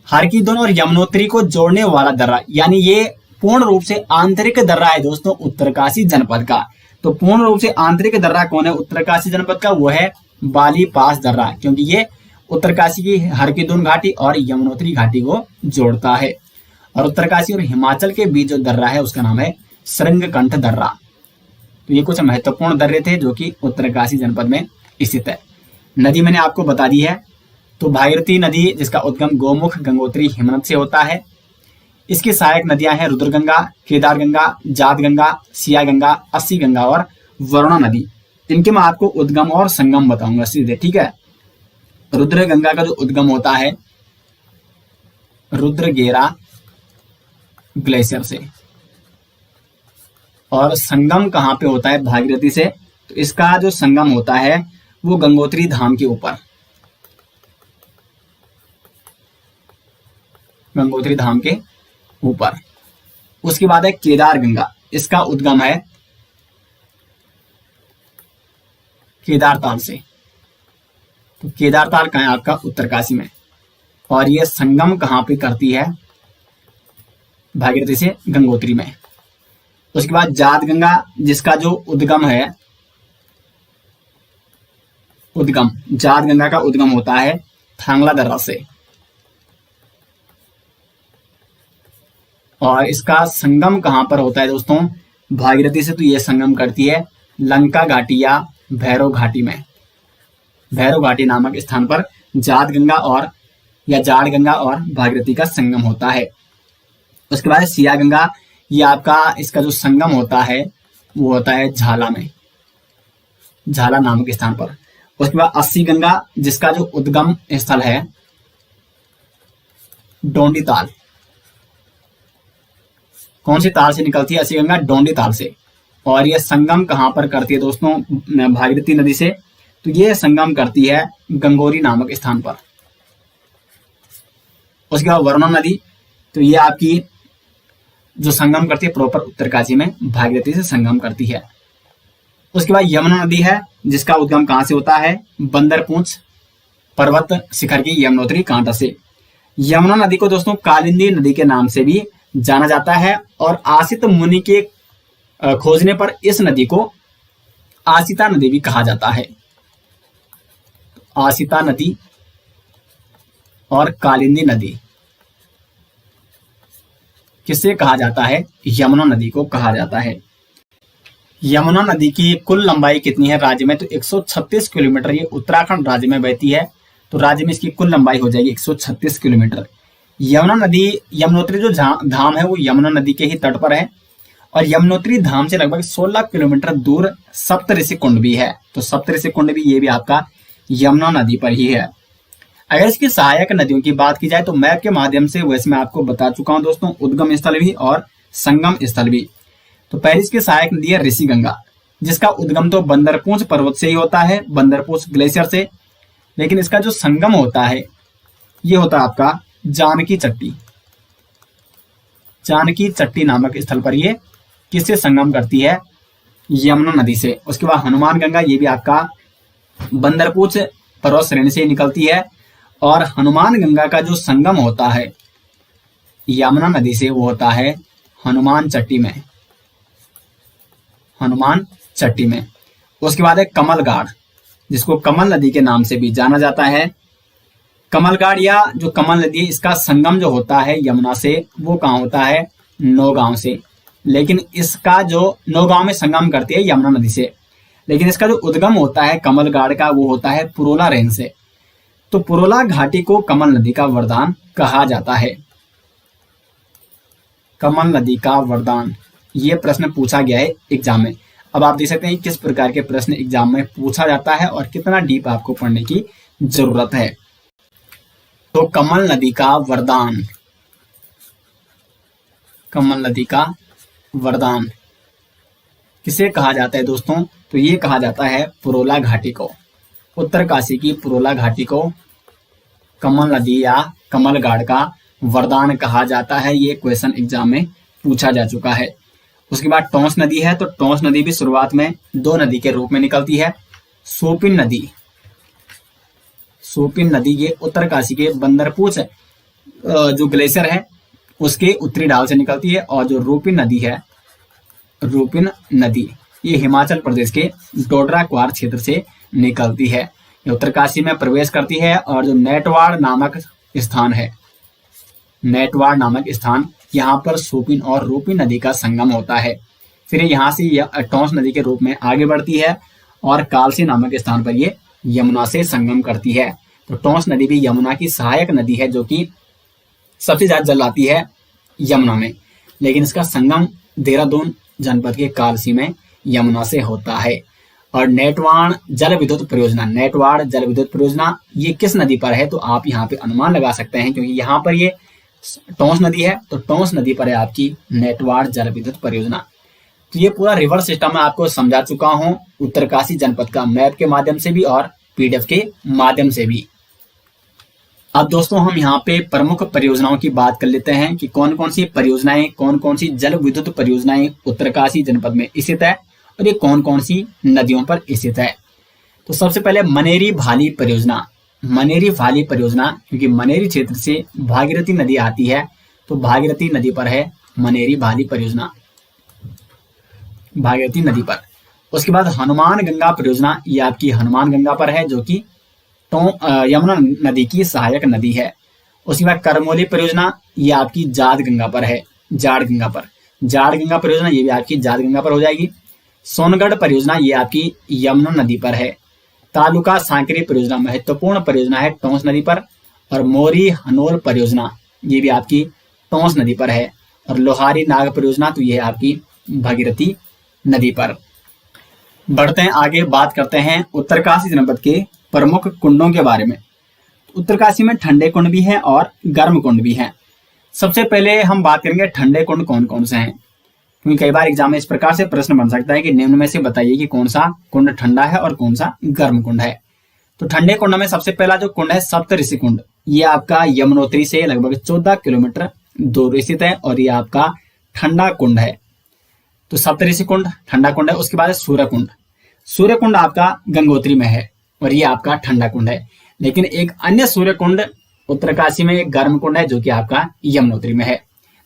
हरकीदोन और यमुनोत्री को जोड़ने वाला दर्रा, यानी ये पूर्ण रूप से आंतरिक दर्रा है दोस्तों उत्तरकाशी जनपद का। तो पूर्ण रूप से आंतरिक दर्रा कौन है उत्तरकाशी जनपद का? वो है बाली पास दर्रा, क्योंकि ये उत्तरकाशी की हरकीदोन घाटी और यमुनोत्री घाटी को जोड़ता है। और उत्तरकाशी और हिमाचल के बीच जो दर्रा है उसका नाम है श्रृंगकंठ दर्रा। तो ये कुछ महत्वपूर्ण दर्रे थे जो कि उत्तरकाशी जनपद में स्थित है। नदी मैंने आपको बता दी है। तो भागीरथी नदी जिसका उद्गम गोमुख, गंगोत्री, हिमनद से होता है। इसकी सहायक नदियां हैं रुद्रगंगा, केदार गंगा, जात गंगा, सिया गंगा, अस्सी गंगा और वरुणा नदी। इनके मैं आपको उद्गम और संगम बताऊंगा सीधे, ठीक है। रुद्र गंगा का जो उद्गम होता है रुद्रगेरा ग्लेशियर से और संगम कहां पे होता है? भागीरथी से। तो इसका जो संगम होता है वो गंगोत्री धाम के ऊपर, गंगोत्री धाम के ऊपर। उसके बाद है केदार गंगा, इसका उद्गम है केदारताल से। तो केदारताल कहाँ है आपका? उत्तरकाशी में। और ये संगम कहां पे करती है? भागीरथी से गंगोत्री में। उसके बाद जात गंगा जिसका जो उद्गम है जात गंगा का उद्गम होता है थांगला दर्रा से और इसका संगम कहां पर होता है दोस्तों? भागीरथी से। तो ये संगम करती है लंका घाटी या भैरव घाटी में। भैरव घाटी नामक स्थान पर जात गंगा और या जाड़ गंगा और भागीरथी का संगम होता है। उसके बाद सिया गंगा, ये आपका इसका जो संगम होता है वो होता है झाला में, झाला नामक स्थान पर। उसके बाद अस्सी गंगा जिसका जो उद्गम स्थल है डोंडी ताल। कौन सी ताल से निकलती है अस्सी गंगा? डोंडी ताल से। और ये संगम कहां पर करती है दोस्तों? भागीरथी नदी से। तो ये संगम करती है गंगोरी नामक स्थान पर। उसके बाद वरुणा नदी, तो ये आपकी जो संगम करती है प्रॉपर उत्तरकाशी में, भागीरथी से संगम करती है। उसके बाद यमुना नदी है जिसका उद्गम कहां से होता है? बंदरपूंछ पर्वत शिखर की यमुनोत्री कांटा से। यमुना नदी को दोस्तों कालिंदी नदी के नाम से भी जाना जाता है और आसित मुनि के खोजने पर इस नदी को आसिता नदी भी कहा जाता है। आसिता नदी और कालिंदी नदी किसे कहा जाता है? यमुना नदी को कहा जाता है। यमुना नदी की कुल लंबाई कितनी है राज्य में? तो 136 किलोमीटर ये उत्तराखंड राज्य में बहती है तो राज्य में इसकी कुल लंबाई हो जाएगी 136 किलोमीटर। यमुना नदी, यमुनोत्री जो धाम है वो यमुना नदी के ही तट पर है और यमुनोत्री धाम से लगभग 16 किलोमीटर दूर सप्तऋषि कुंड भी है। तो सप्तऋषि कुंड भी ये भी आपका यमुना नदी पर ही है। अगर इसकी सहायक नदियों की बात की जाए तो मैप के माध्यम से वैसे मैं आपको बता चुका हूं दोस्तों, उद्गम स्थल भी और संगम स्थल भी। तो पहली इसकी सहायक नदी है ऋषि गंगा, जिसका उद्गम तो बंदरपूंछ पर्वत से ही होता है, बंदरपूंछ ग्लेशियर से। लेकिन इसका जो संगम होता है ये होता है आपका जानकी चट्टी। जानकी चट्टी नामक स्थल पर ये किससे संगम करती है? यमुना नदी से। उसके बाद हनुमान गंगा, ये भी आपका बंदरपूंछ पर्वत श्रेणी से निकलती है और हनुमान गंगा का जो संगम होता है यमुना नदी से वो होता है हनुमान चट्टी में, हनुमान चट्टी में। उसके बाद है कमलगाड़, जिसको कमल नदी के नाम से भी जाना जाता है। कमलगाड़ या जो कमल नदी है इसका संगम जो होता है यमुना से वो कहाँ होता है? नौगांव से। लेकिन इसका जो नौगांव में संगम करती है यमुना नदी से, लेकिन इसका जो उद्गम होता है कमलगाड़ का वो होता है पुरोला रेंज से। तो पुरोला घाटी को कमल नदी का वरदान कहा जाता है। कमल नदी का वरदान, ये प्रश्न पूछा गया है एग्जाम में। अब आप देख सकते हैं किस प्रकार के प्रश्न एग्जाम में पूछा जाता है और कितना डीप आपको पढ़ने की जरूरत है। तो कमल नदी का वरदान, कमल नदी का वरदान किसे कहा जाता है दोस्तों? तो ये कहा जाता है पुरोला घाटी को, उत्तरकाशी की पुरोला घाटी को कमल नदी या कमलगाड़ का वरदान कहा जाता है। ये क्वेश्चन एग्जाम में पूछा जा चुका है। उसके बाद टोंस नदी है, तो टोंस नदी भी शुरुआत में दो नदी के रूप में निकलती है। सोपिन नदी, सोपिन नदी ये उत्तरकाशी के बंदरपूंछ जो ग्लेशियर है उसके उत्तरी ढाल से निकलती है। और जो रूपिन नदी है, रूपिन नदी ये हिमाचल प्रदेश के डोडरा क्वार क्षेत्र से निकलती है, ये उत्तरकाशी में प्रवेश करती है। और जो नेटवाड़ नामक स्थान है, नेटवाड़ नामक स्थान, यहाँ पर सोपिन और रूपिन नदी का संगम होता है। फिर यहाँ से टोंस नदी के रूप में आगे बढ़ती है और कालसी नामक स्थान पर ये यमुना से संगम करती है। तो टोंस नदी भी यमुना की सहायक नदी है जो कि सबसे ज्यादा जल आती है यमुना में, लेकिन इसका संगम देहरादून जनपद के कालसी में यमुना से होता है। और नेटवाड़ जल विद्युत परियोजना, नेटवाड़ जल विद्युत परियोजना ये किस नदी पर है? तो आप यहाँ पे अनुमान लगा सकते हैं, क्योंकि यहाँ पर ये टोंस नदी है, तो टोंस नदी पर है आपकी नेटवाड़ जल विद्युत परियोजना। तो ये पूरा रिवर सिस्टम मैं आपको समझा चुका हूँ उत्तरकाशी जनपद का, मैप के माध्यम से भी और पीडीएफ के माध्यम से भी। अब दोस्तों हम यहाँ पे प्रमुख परियोजनाओं की बात कर लेते हैं कि कौन कौन सी परियोजनाएं, कौन कौन सी जल विद्युत परियोजनाएं उत्तरकाशी जनपद में स्थित है और ये कौन कौन सी नदियों पर स्थित है। तो सबसे पहले मनेरी भाली परियोजना, मनेरी भाली परियोजना, क्योंकि मनेरी क्षेत्र से भागीरथी नदी आती है, तो भागीरथी नदी पर है मनेरी भाली परियोजना, भागीरथी नदी पर। उसके बाद हनुमान गंगा परियोजना, ये आपकी हनुमान गंगा पर है जो कि यमुना नदी की सहायक नदी है। उसके बाद करमोली परियोजना, ये आपकी जाद गंगा पर है, जाड़ गंगा पर, जाड़ गंगा परियोजना ये भी आपकी जाद गंगा पर हो जाएगी। सोनगढ़ परियोजना ये आपकी यमुना नदी पर है। तालुका सांकरी परियोजना महत्वपूर्ण परियोजना है टोंस नदी पर। और मोरी हनोल परियोजना ये भी आपकी टोंस नदी पर है। और लोहारी नाग परियोजना तो ये आपकी भागीरथी नदी पर। बढ़ते हैं आगे, बात करते हैं उत्तरकाशी जनपद के प्रमुख कुंडों के बारे में। उत्तरकाशी में ठंडे कुंड भी हैं और गर्म कुंड भी हैं। सबसे पहले हम बात करेंगे ठंडे कुंड कौन कौन से हैं, क्योंकि कई बार एग्जाम में इस प्रकार से प्रश्न बन सकता है कि निम्न में से बताइए कि कौन सा कुंड ठंडा है और कौन सा गर्म कुंड है। तो ठंडे कुंड में सबसे पहला जो कुंड है सप्तऋषि कुंड, ये आपका यमुनोत्री से लगभग 14 किलोमीटर दूर स्थित है और ये आपका ठंडा कुंड है। तो सप्तऋषि कुंड ठंडा कुंड है। उसके बाद है सूर्य कुंड, सूर्य कुंड आपका गंगोत्री में है और ये आपका ठंडा कुंड है। लेकिन एक अन्य सूर्य कुंड उत्तरकाशी में एक गर्म कुंड है जो कि आपका यमुनोत्री में है।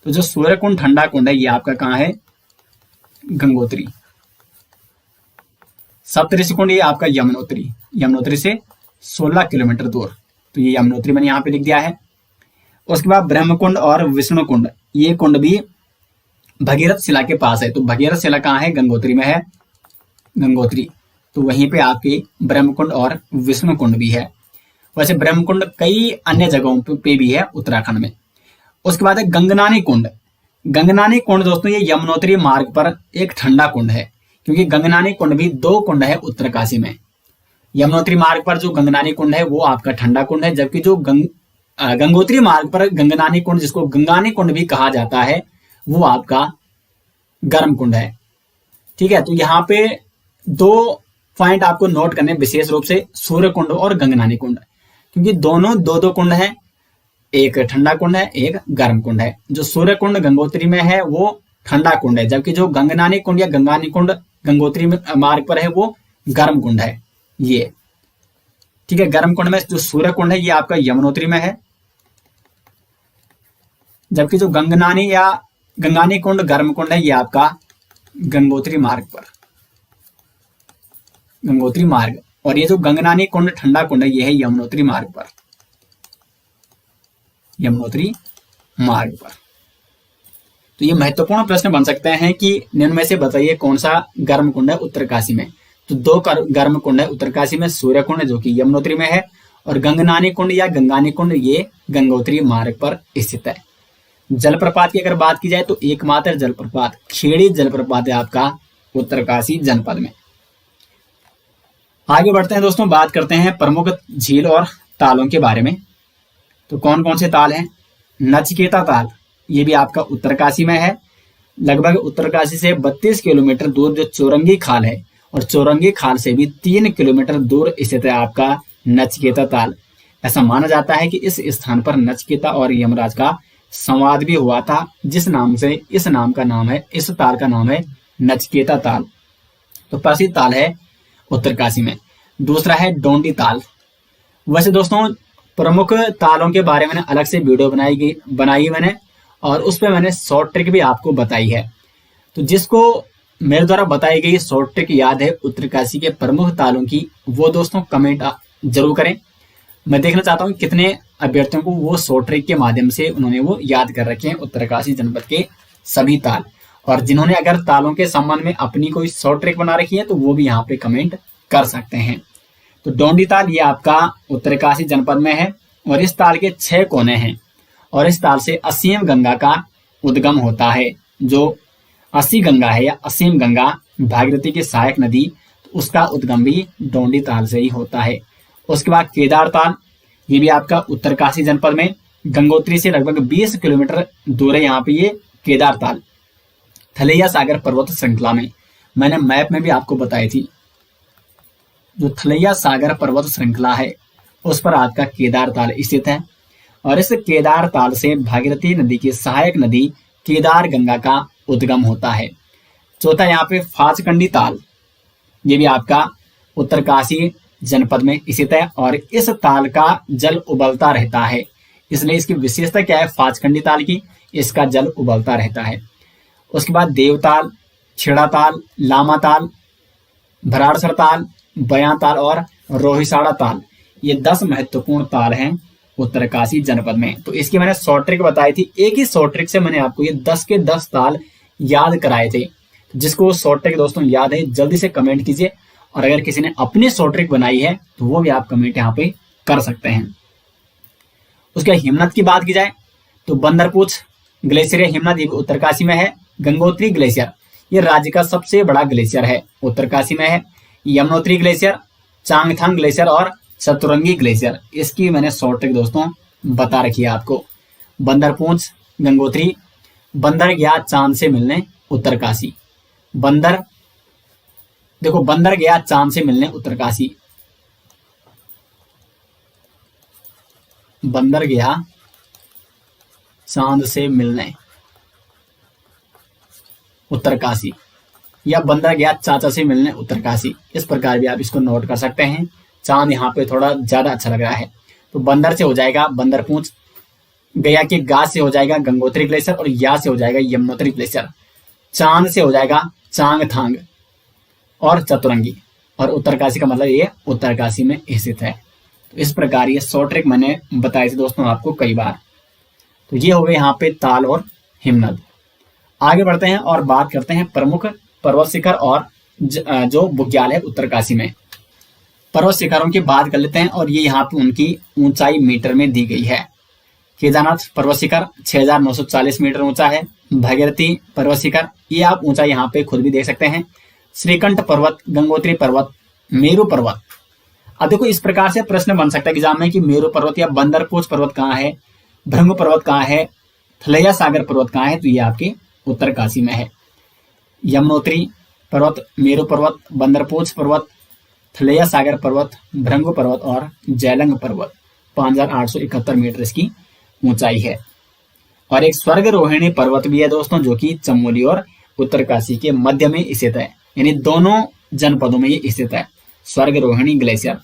तो जो सूर्य कुंड ठंडा कुंड है ये आपका कहाँ है? गंगोत्री। सप्तऋषि कुंड ये आपका यमुनोत्री, यमुनोत्री से 16 किलोमीटर दूर, तो ये यमुनोत्री मैंने यहाँ पे लिख दिया है। उसके बाद ब्रह्म कुंड और विष्णु कुंड, ये कुंड भी भगीरथ शिला के पास है। तो भगीरथ शिला कहाँ है? गंगोत्री में है, गंगोत्री। तो वहीं पे आपके ब्रह्म कुंड और विष्णु कुंड भी है। वैसे ब्रह्मकुंड कई अन्य जगहों पे भी है उत्तराखंड में। उसके बाद है गंगनानी कुंड। गंगनानी कुंड दोस्तों ये यमुनोत्री मार्ग पर एक ठंडा कुंड है, क्योंकि गंगनानी कुंड भी 2 कुंड है उत्तरकाशी में। यमुनोत्री मार्ग पर जो गंगनानी कुंड है वो आपका ठंडा कुंड है, जबकि जो गंगोत्री मार्ग पर गंगनानी कुंड, जिसको गंगानी कुंड भी कहा जाता है, वो आपका गर्म कुंड है। ठीक है, तो यहाँ पे 2 पॉइंट आपको नोट करने विशेष रूप से, सूर्य कुंड और गंगनानी कुंड, क्योंकि दोनों 2-2 कुंड है, एक ठंडा कुंड है, एक गर्म कुंड है। जो सूर्य कुंड गंगोत्री में है वो ठंडा कुंड है, जबकि जो गंगनानी कुंड या गंगानी कुंड गंगोत्री मार्ग पर है वो गर्म कुंड है ये। ठीक है, गर्म कुंड में जो सूर्य कुंड है ये आपका यमुनोत्री में है, जबकि जो गंगनानी या गंगानी कुंड गर्म कुंड है ये आपका गंगोत्री मार्ग पर, गंगोत्री मार्ग। और ये जो गंगनानी कुंड ठंडा कुंड है ये है यमुनोत्री मार्ग पर, यमुनोत्री मार्ग पर। तो ये महत्वपूर्ण प्रश्न बन सकते हैं कि निम्न में से बताइए कौन सा गर्म कुंड है उत्तरकाशी में। तो 2 गर्म कुंड है उत्तरकाशी में, सूर्य कुंड जो कि यमुनोत्री में है, और गंगनानी कुंड या गंगानी कुंड ये गंगोत्री मार्ग पर स्थित है। जलप्रपात की अगर बात की जाए तो एकमात्र जलप्रपात खेड़ी जलप्रपात है आपका उत्तरकाशी जनपद में। आगे बढ़ते हैं दोस्तों, बात करते हैं प्रमुख झील और तालों के बारे में। तो कौन कौन से ताल हैं? नचिकेता ताल, ये भी आपका उत्तरकाशी में है। लगभग उत्तरकाशी से 32 किलोमीटर दूर जो चौरंगी खाल है, और चौरंगी खाल से भी 3 किलोमीटर दूर स्थित है आपका नचिकेता ताल। ऐसा माना जाता है कि इस स्थान पर नचिकेता और यमराज का संवाद भी हुआ था, जिस नाम से इस ताल का नाम है नचिकेता ताल। तो प्रसिद्ध ताल है उत्तरकाशी में। दूसरा है डोंडी ताल। वैसे दोस्तों प्रमुख तालों के बारे में अलग से वीडियो बनाई मैंने, और उस पर मैंने शॉर्ट ट्रिक भी आपको बताई है। तो जिसको मेरे द्वारा बताई गई शॉर्ट ट्रिक याद है उत्तरकाशी के प्रमुख तालों की, वो दोस्तों कमेंट जरूर करें। मैं देखना चाहता हूँ कितने अभ्यर्थियों को वो शॉर्ट ट्रिक के माध्यम से उन्होंने वो याद कर रखे हैं उत्तरकाशी जनपद के सभी ताल। और जिन्होंने अगर तालों के संबंध में अपनी कोई शॉर्ट ट्रिक बना रखी है तो वो भी यहाँ पे कमेंट कर सकते हैं। तो डोंडी ताल ये आपका उत्तरकाशी जनपद में है, और इस ताल के 6 कोने हैं, और इस ताल से असीम गंगा का उद्गम होता है। जो असी गंगा है या असीम गंगा भागीरथी की सहायक नदी, तो उसका उद्गम भी डोंडी ताल से ही होता है। उसके बाद केदार ताल, ये भी आपका उत्तरकाशी जनपद में गंगोत्री से लगभग 20 किलोमीटर दूर है यहाँ पे ये केदार ताल। थलैया सागर पर्वत श्रृंखला में, मैंने मैप में भी आपको बताई थी, जो थलैया सागर पर्वत श्रृंखला है उस पर आपका केदार ताल स्थित है, और इस केदार ताल से भागीरथी नदी की सहायक नदी केदार गंगा का उद्गम होता है। चौथा यहाँ पे फाचकंडी ताल, ये भी आपका उत्तरकाशी जनपद में स्थित है, और इस ताल का जल उबलता रहता है। इसलिए इसकी विशेषता क्या है फाचकंडी ताल की? इसका जल उबलता रहता है। उसके बाद देवताल, छेड़ा ताल, लामा ताल, भराड़सर ताल, बयां ताल और रोहिसाड़ा ताल, ये 10 महत्वपूर्ण ताल हैं उत्तरकाशी जनपद में। तो इसकी मैंने शॉर्ट ट्रिक बताई थी। एक ही शॉर्ट ट्रिक से मैंने आपको ये 10 के 10 ताल याद कराए थे। जिसको शॉर्ट ट्रिक दोस्तों याद है जल्दी से कमेंट कीजिए, और अगर किसी ने अपनी शॉर्ट ट्रिक बनाई है तो वो भी आप कमेंट यहाँ पे कर सकते हैं। उसके हिमनद की बात की जाए तो बंदरपूछ ग्लेशियर हिमनद उत्तरकाशी में है। गंगोत्री ग्लेशियर ये राज्य का सबसे बड़ा ग्लेशियर है, उत्तरकाशी में है। यमुनोत्री ग्लेशियर, चांगथांग ग्लेशियर और चतुरंगी ग्लेशियर, इसकी मैंने शॉर्ट ट्रिक दोस्तों बता रखी है आपको। बंदरपूछ गंगोत्री, बंदर गया चांद से मिलने उत्तरकाशी। बंदर गया चांद से मिलने उत्तरकाशी। बंदर गया चांद से मिलने उत्तरकाशी, या बंदर गया चाचा से मिलने उत्तरकाशी। इस प्रकार भी आप इसको नोट कर सकते हैं। चांद यहाँ पे थोड़ा ज्यादा अच्छा लग रहा है, तो बंदर से हो जाएगा बंदरपूछ, गया के गा से हो जाएगा गंगोत्री ग्लेशियर, और या से हो जाएगा यमुनोत्री ग्लेशियर। चांद से हो जाएगा चांगथांग और चतुरंगी, और उत्तरकाशी का मतलब ये उत्तरकाशी में स्थित है। तो इस प्रकार ये शॉर्ट ट्रिक मैंने बताई थी दोस्तों आपको कई बार। तो ये हो गए यहाँ पे ताल और हिमनद। आगे बढ़ते हैं और बात करते हैं प्रमुख पर्वत शिखर और जो बुग्याल है उत्तरकाशी में। पर्वत शिखरों की बात कर लेते हैं और ये यहाँ पे उनकी ऊंचाई मीटर में दी गई है। केदारनाथ पर्वत शिखर 6,940 मीटर ऊंचा है। भागीरथी पर्वत शिखर, ये आप ऊंचाई यहाँ पे खुद भी देख सकते हैं। श्रीकंठ पर्वत, गंगोत्री पर्वत, मेरू पर्वत। अब देखो इस प्रकार से प्रश्न बन सकता है एग्जाम में कि मेरू पर्वत या बंदरपोच पर्वत कहाँ है, भृंग पर्वत कहाँ है, थलैया सागर पर्वत कहाँ है, तो ये आपके उत्तरकाशी में है। यमुनोत्री पर्वत, मेरू पर्वत, बंदरपोच पर्वत, थलैया सागर पर्वत, भृंग पर्वत और जैलंग पर्वत। 5,871 मीटर इसकी ऊंचाई है। और एक स्वर्ग रोहिणी पर्वत भी है दोस्तों, जो कि चमोली और उत्तरकाशी के मध्य में स्थित है, यानी दोनों जनपदों में ये स्थित है। स्वर्ग रोहिणी ग्लेशियर,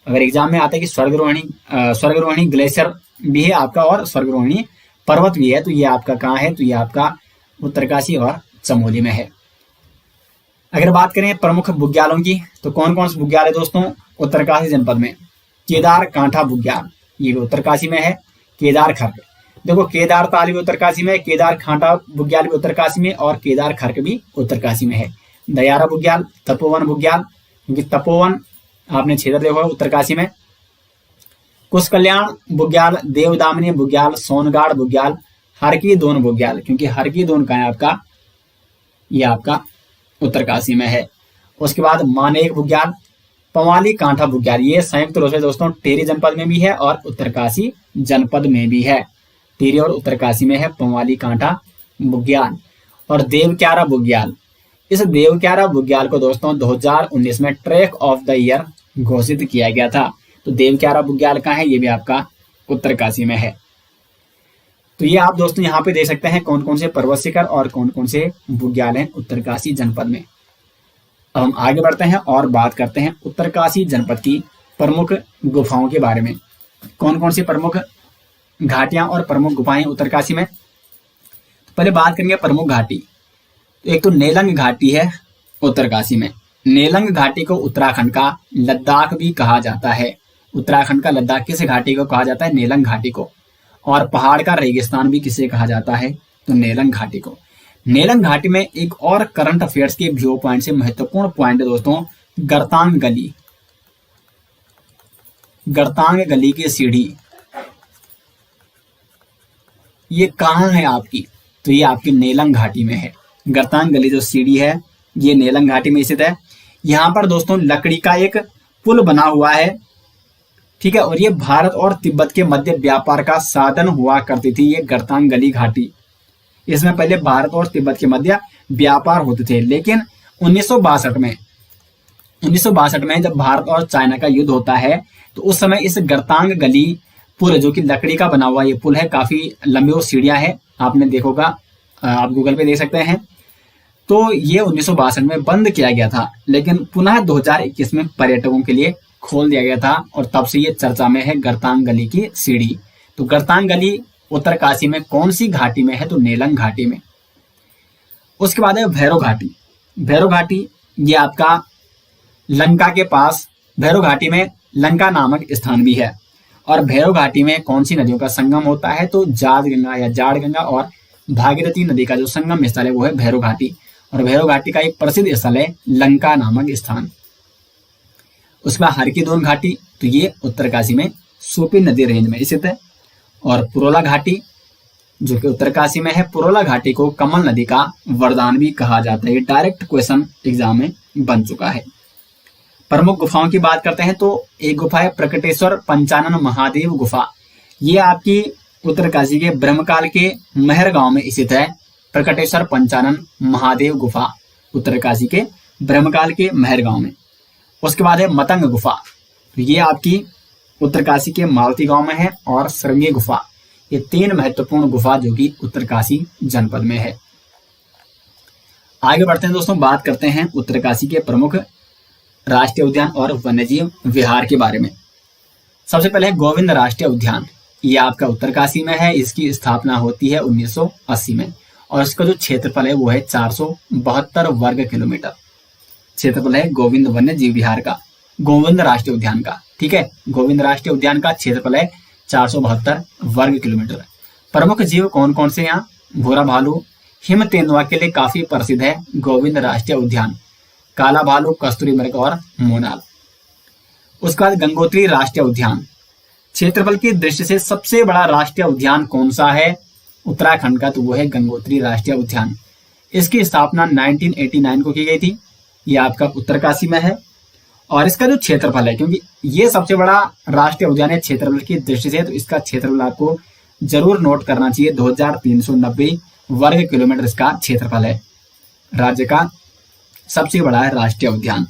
अगर एग्जाम में आता है कि स्वर्ग रोहिणी ग्लेशियर भी है आपका और स्वर्ग रोहिणी पर्वत भी है, तो ये आपका कहाँ है, तो ये आपका उत्तरकाशी और चमोली में है। अगर बात करें प्रमुख बुग्यालों की, तो कौन कौन से बुग्याल है दोस्तों उत्तरकाशी जनपद में? केदार कांठा बुग्याल, ये भी उत्तरकाशी में है। केदार खर्क, देखो केदार ताल भी उत्तरकाशी में है, केदार खांटा बुग्याल भी उत्तरकाशी में और केदार खर्क भी उत्तरकाशी में है। दयारा बुग्याल, तपोवन बुग्याल, क्योंकि तपोवन आपने क्षेत्र देखा है उत्तरकाशी में। कुश कल्याण बुग्याल, देवदामिनी बुग्याल, सोनगाड़ बुग्याल, हरकी दोन बुग्याल, क्योंकि हरकी दोन का है आपका, ये आपका उत्तरकाशी में है। उसके बाद मानेक बुग्याल, पवाली कांठा बुग्याल, ये संयुक्त रूप से दोस्तों टिहरी जनपद में भी है और उत्तरकाशी जनपद में भी है। टिहरी और उत्तरकाशी में है पवाली कांठा बुग्याल। और देवक्यारा बुग्याल, इस देवक्यारा बुग्याल को दोस्तों 2019 में ट्रैक ऑफ द ईयर घोषित किया गया था। तो देवक्यारा बुग्याल कहाँ है, ये भी आपका उत्तरकाशी में है। तो ये आप दोस्तों यहाँ पे देख सकते हैं कौन कौन से पर्वत शिखर और कौन कौन से बुग्याल हैं उत्तरकाशी जनपद में। अब हम आगे बढ़ते हैं और बात करते हैं उत्तरकाशी जनपद की प्रमुख गुफाओं के बारे में। कौन कौन सी प्रमुख घाटियां और प्रमुख गुफाएं उत्तरकाशी में? तो पहले बात करेंगे प्रमुख घाटी। तो एक तो नेलंग घाटी है उत्तरकाशी में। नेलंग घाटी को उत्तराखंड का लद्दाख भी कहा जाता है। उत्तराखंड का लद्दाख किस घाटी को कहा जाता है? नेलंग घाटी को। और पहाड़ का रेगिस्तान भी किसे कहा जाता है? तो नेलंग घाटी को। नेलंग घाटी में एक और करंट अफेयर्स के व्यू पॉइंट से महत्वपूर्ण पॉइंट है दोस्तों, गरतांग गली। गरतांग गली की सीढ़ी ये कहाँ है आपकी? तो ये आपकी नेलंग घाटी में है। गरतांग गली जो सीढ़ी है ये नेलंग घाटी में स्थित है। यहाँ पर दोस्तों लकड़ी का एक पुल बना हुआ है, ठीक है। और ये भारत और तिब्बत के मध्य व्यापार का साधन हुआ करती थी ये गरतांग गली घाटी। इसमें पहले भारत और तिब्बत के मध्य व्यापार होते थे, लेकिन 1962 में जब भारत और चाइना का युद्ध होता है तो उस समय इस गरतांग गली पुल, जो कि लकड़ी का बना हुआ ये पुल है, काफी लंबी और सीढ़ियां है, आपने देखोगा, आप गूगल पे देख सकते हैं। तो ये 1962 में बंद किया गया था, लेकिन पुनः 2021 में पर्यटकों के लिए खोल दिया गया था और तब से ये चर्चा में है गरतांग गली की सीढ़ी। तो गरतांग गली उत्तरकाशी में कौन सी घाटी में है? तो नेलंग घाटी में। उसके बाद है भैरव घाटी। भैरव घाटी ये आपका लंका के पास, भैरव घाटी में लंका नामक स्थान भी है। और भैरव घाटी में कौन सी नदियों का संगम होता है? तो जाज गंगा या जाड़ गंगा और भागीरथी नदी का जो संगम स्थल है वो है भैरव घाटी। और भैरव घाटी का एक प्रसिद्ध स्थल है लंका नामक स्थान। उसके बाद हरकी-दोन घाटी, तो ये उत्तरकाशी में सूपी नदी रेंज में स्थित है। और पुरोला घाटी जो कि उत्तरकाशी में है, पुरोला घाटी को कमल नदी का वरदान भी कहा जाता है। ये डायरेक्ट क्वेश्चन एग्जाम में बन चुका है। प्रमुख गुफाओं की बात करते हैं तो एक गुफा है प्रकटेश्वर पंचानन महादेव गुफा। ये आपकी उत्तरकाशी के ब्रह्मकाल के महर गांव में स्थित है। प्रकटेश्वर पंचानन महादेव गुफा उत्तरकाशी के ब्रह्मकाल के महर गांव में। उसके बाद है मतंग गुफा, तो ये आपकी उत्तरकाशी के मालती गांव में है। और सरंगी गुफा, ये 3 महत्वपूर्ण गुफा जो कि उत्तरकाशी जनपद में है। आगे बढ़ते हैं दोस्तों, बात करते हैं उत्तरकाशी के प्रमुख राष्ट्रीय उद्यान और वन्यजीव विहार के बारे में। सबसे पहले है गोविंद राष्ट्रीय उद्यान। ये आपका उत्तरकाशी में है। इसकी स्थापना होती है 1980 में और इसका जो क्षेत्रफल है वो है 472 वर्ग किलोमीटर क्षेत्रफल है गोविंद वन्य जीव विहार का, गोविंद राष्ट्रीय उद्यान का। ठीक है, गोविंद राष्ट्रीय उद्यान का क्षेत्रफल है 472 वर्ग किलोमीटर। प्रमुख जीव कौन कौन से यहाँ? भूरा भालू, हिम तेंदुआ के लिए काफी प्रसिद्ध है गोविंद राष्ट्रीय उद्यान, काला भालू, कस्तूरी मृग और मोनाल। उसके बाद गंगोत्री राष्ट्रीय उद्यान, क्षेत्रफल की दृष्टि से सबसे बड़ा राष्ट्रीय उद्यान कौन सा है उत्तराखंड का, तो वो है गंगोत्री राष्ट्रीय उद्यान। इसकी स्थापना 1989 को की गई थी। ये आपका उत्तरकाशी में है। और इसका जो क्षेत्रफल है, क्योंकि ये सबसे बड़ा राष्ट्रीय उद्यान है क्षेत्रफल की दृष्टि से, तो इसका क्षेत्रफल आपको जरूर नोट करना चाहिए। 2390 वर्ग किलोमीटर इसका क्षेत्रफल है। राज्य का सबसे बड़ा है राष्ट्रीय उद्यान।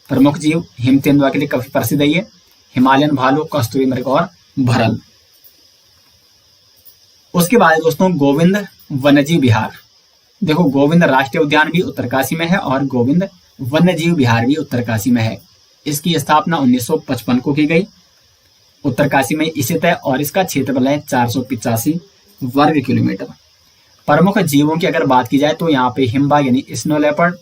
प्रमुख जीव हिम तेंदुआ के लिए काफी प्रसिद्ध है ये, हिमालयन भालू, कस्तूरी मृग और भरल। उसके बाद दोस्तों गोविंद वन्यजीव विहार। देखो गोविंद राष्ट्रीय उद्यान भी उत्तरकाशी में है और गोविंद वन्यजीव विहार भी उत्तरकाशी में है। इसकी स्थापना 1955 को की गई, उत्तरकाशी में स्थित है और इसका क्षेत्रफल है 485 वर्ग किलोमीटर। प्रमुख जीवों की अगर बात की जाए तो यहाँ पे हिमबाग यानी स्नो लेपर्ड,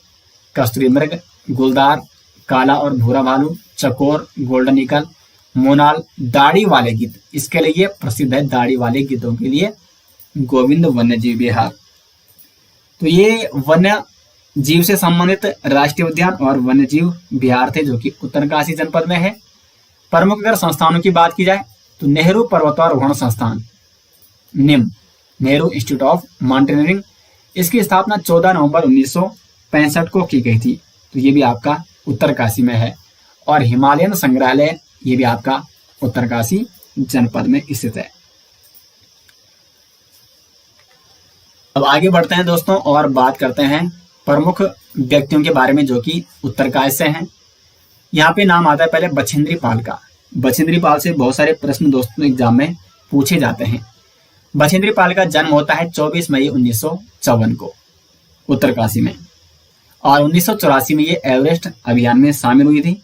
कस्तूरी मृग, गुलदार, काला और भूरा भालू, चकोर, गोल्डन ईगल, मोनाल, दाढ़ी वाले गिद्ध, इसके लिए ये प्रसिद्ध है, दाढ़ी वाले गिद्धों के लिए गोविंद वन्यजीव विहार। तो ये वन्य जीव से संबंधित राष्ट्रीय उद्यान और वन्यजीव विहार थे जो कि उत्तरकाशी जनपद में है। प्रमुख अगर संस्थानों की बात की जाए तो नेहरू पर्वतारोहण संस्थान, निम, नेहरू इंस्टीट्यूट ऑफ माउंटेनियरिंग, इसकी स्थापना 14 नवंबर 1965 को की गई थी। तो ये भी आपका उत्तरकाशी में है। और हिमालयन संग्रहालय, ये भी आपका उत्तरकाशी जनपद में स्थित है। अब आगे बढ़ते हैं दोस्तों और बात करते हैं प्रमुख व्यक्तियों के बारे में जो कि उत्तरकाशी से हैं। यहाँ पे नाम आता है पहले बछेंद्री पाल का। बछेंद्री पाल से बहुत सारे प्रश्न दोस्तों एग्जाम में पूछे जाते हैं। बछेंद्री पाल का जन्म होता है 24 मई 1954 को उत्तरकाशी में, और 1984 में ये एवरेस्ट अभियान में शामिल हुई थी।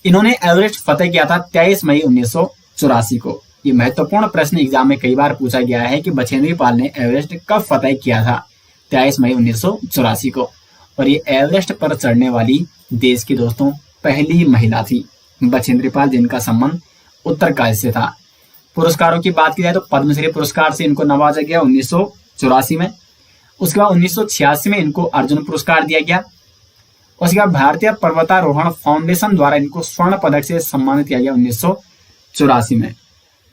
इन्होंने एवरेस्ट फतेह किया था 23 मई 1984 को। ये महत्वपूर्ण प्रश्न एग्जाम में कई बार पूछा गया है कि बछेंद्री पाल ने एवरेस्ट कब फतेह किया था, 23 मई 1984 को। और ये एवरेस्ट पर चढ़ने वाली देश की दोस्तों पहली महिला थी बछेंद्री पाल, जिनका संबंध उत्तरकाशी से था। पुरस्कारों की बात की जाए तो पद्मश्री पुरस्कार से इनको नवाजा गया 1984 में। उसके बाद 1986 में इनको अर्जुन पुरस्कार दिया गया। उसके बाद भारतीय पर्वतारोहण फाउंडेशन द्वारा इनको स्वर्ण पदक से सम्मानित किया गया 1984 में।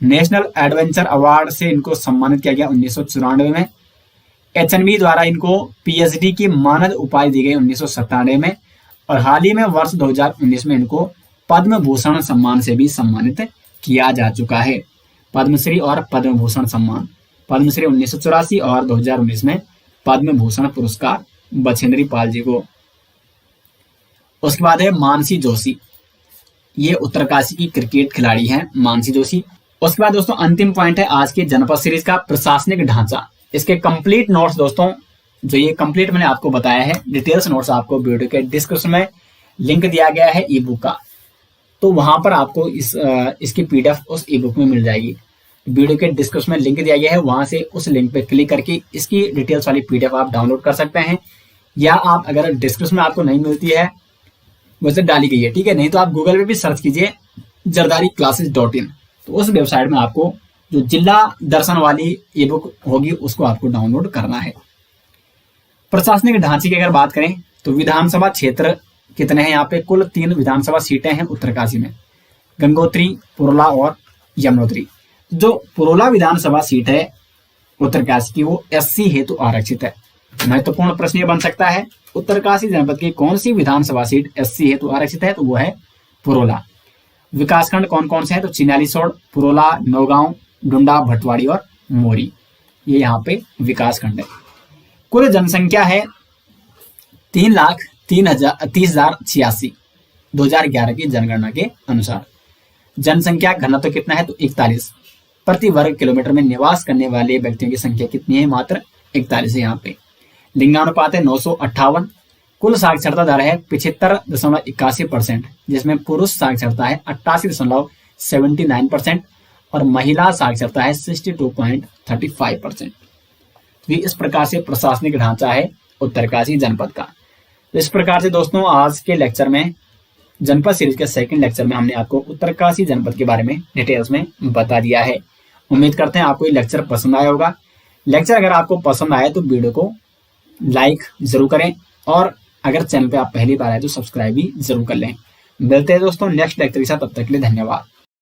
नेशनल एडवेंचर अवार्ड से इनको सम्मानित किया गया 1994 में। HNB द्वारा इनको PhD की मानद उपाधि दी गई 1997 में। और हाल ही में वर्ष 2019 में इनको पद्म भूषण सम्मान से भी सम्मानित किया जा चुका है। पद्मश्री और पद्म भूषण सम्मान, पद्मश्री 1984 और 2019 में पद्म भूषण पुरस्कार बछेंद्री पाल जी को। उसके बाद है मानसी जोशी, ये उत्तरकाशी की क्रिकेट खिलाड़ी हैं मानसी जोशी। उसके बाद दोस्तों अंतिम पॉइंट है आज के जनपद सीरीज का प्रशासनिक ढांचा। इसके कंप्लीट नोट्स दोस्तों, जो ये कंप्लीट मैंने आपको बताया है, डिटेल्स नोट्स आपको वीडियो के डिस्क्रिप्शन में लिंक दिया गया है ई बुक का, तो वहां पर आपको इसकी PDF उस ई बुक में मिल जाएगी। वीडियो के डिस्क्रिप्शन में लिंक दिया गया है, वहां से उस लिंक पे क्लिक करके इसकी डिटेल्स वाली PDF आप डाउनलोड कर सकते हैं। या आप अगर डिस्क्रिप्शन में आपको नहीं मिलती है, वैसे डाली गई है, ठीक है, नहीं तो आप गूगल पे भी सर्च कीजिए jardari-classes.in, तो उस वेबसाइट में आपको जो जिला दर्शन वाली ई बुक होगी उसको आपको डाउनलोड करना है। प्रशासनिक ढांचे की अगर बात करें तो विधानसभा क्षेत्र कितने हैं, यहाँ पे कुल 3 विधानसभा सीटें हैं उत्तरकाशी में, गंगोत्री, पुरोला और यमुनोत्री। जो पुरोला विधानसभा सीट है उत्तरकाशी की वो SC हेतु आरक्षित है। महत्वपूर्ण प्रश्न ये बन सकता है, उत्तरकाशी जनपद की कौन सी विधानसभा सीट SC हेतु आरक्षित है, तो वो है पुरोला। विकासखंड कौन कौन से हैं, तो चिन्यालीसोड़, पुरोला, नौगांव, डुंडा, भटवाड़ी और मोरी, ये यहाँ पे विकासखंड है। कुल जनसंख्या है 3,30,86 2011 की जनगणना के अनुसार। जनसंख्या घनत्व कितना है, तो 41 प्रति वर्ग किलोमीटर में निवास करने वाले व्यक्तियों की संख्या कितनी है, मात्र 41 है यहाँ पे। लिंगानुपात है 958। कुल साक्षरता दर है 75.81%, जिसमें पुरुष साक्षरता है 88.79% और महिला साक्षरता है 62.35%। तो इस प्रकार से प्रशासनिक ढांचा है उत्तरकाशी जनपद का। तो इस प्रकार से दोस्तों आज के लेक्चर में, जनपद सीरीज के सेकंड लेक्चर में हमने आपको उत्तरकाशी जनपद के बारे में डिटेल्स में बता दिया है। उम्मीद करते हैं आपको ये लेक्चर पसंद आया होगा। लेक्चर अगर आपको पसंद आया तो वीडियो को लाइक जरूर करें और अगर चैनल पे आप पहली बार आए तो सब्सक्राइब भी जरूर कर लें। मिलते हैं दोस्तों नेक्स्ट लेक्चर के साथ, तब तक के लिए धन्यवाद।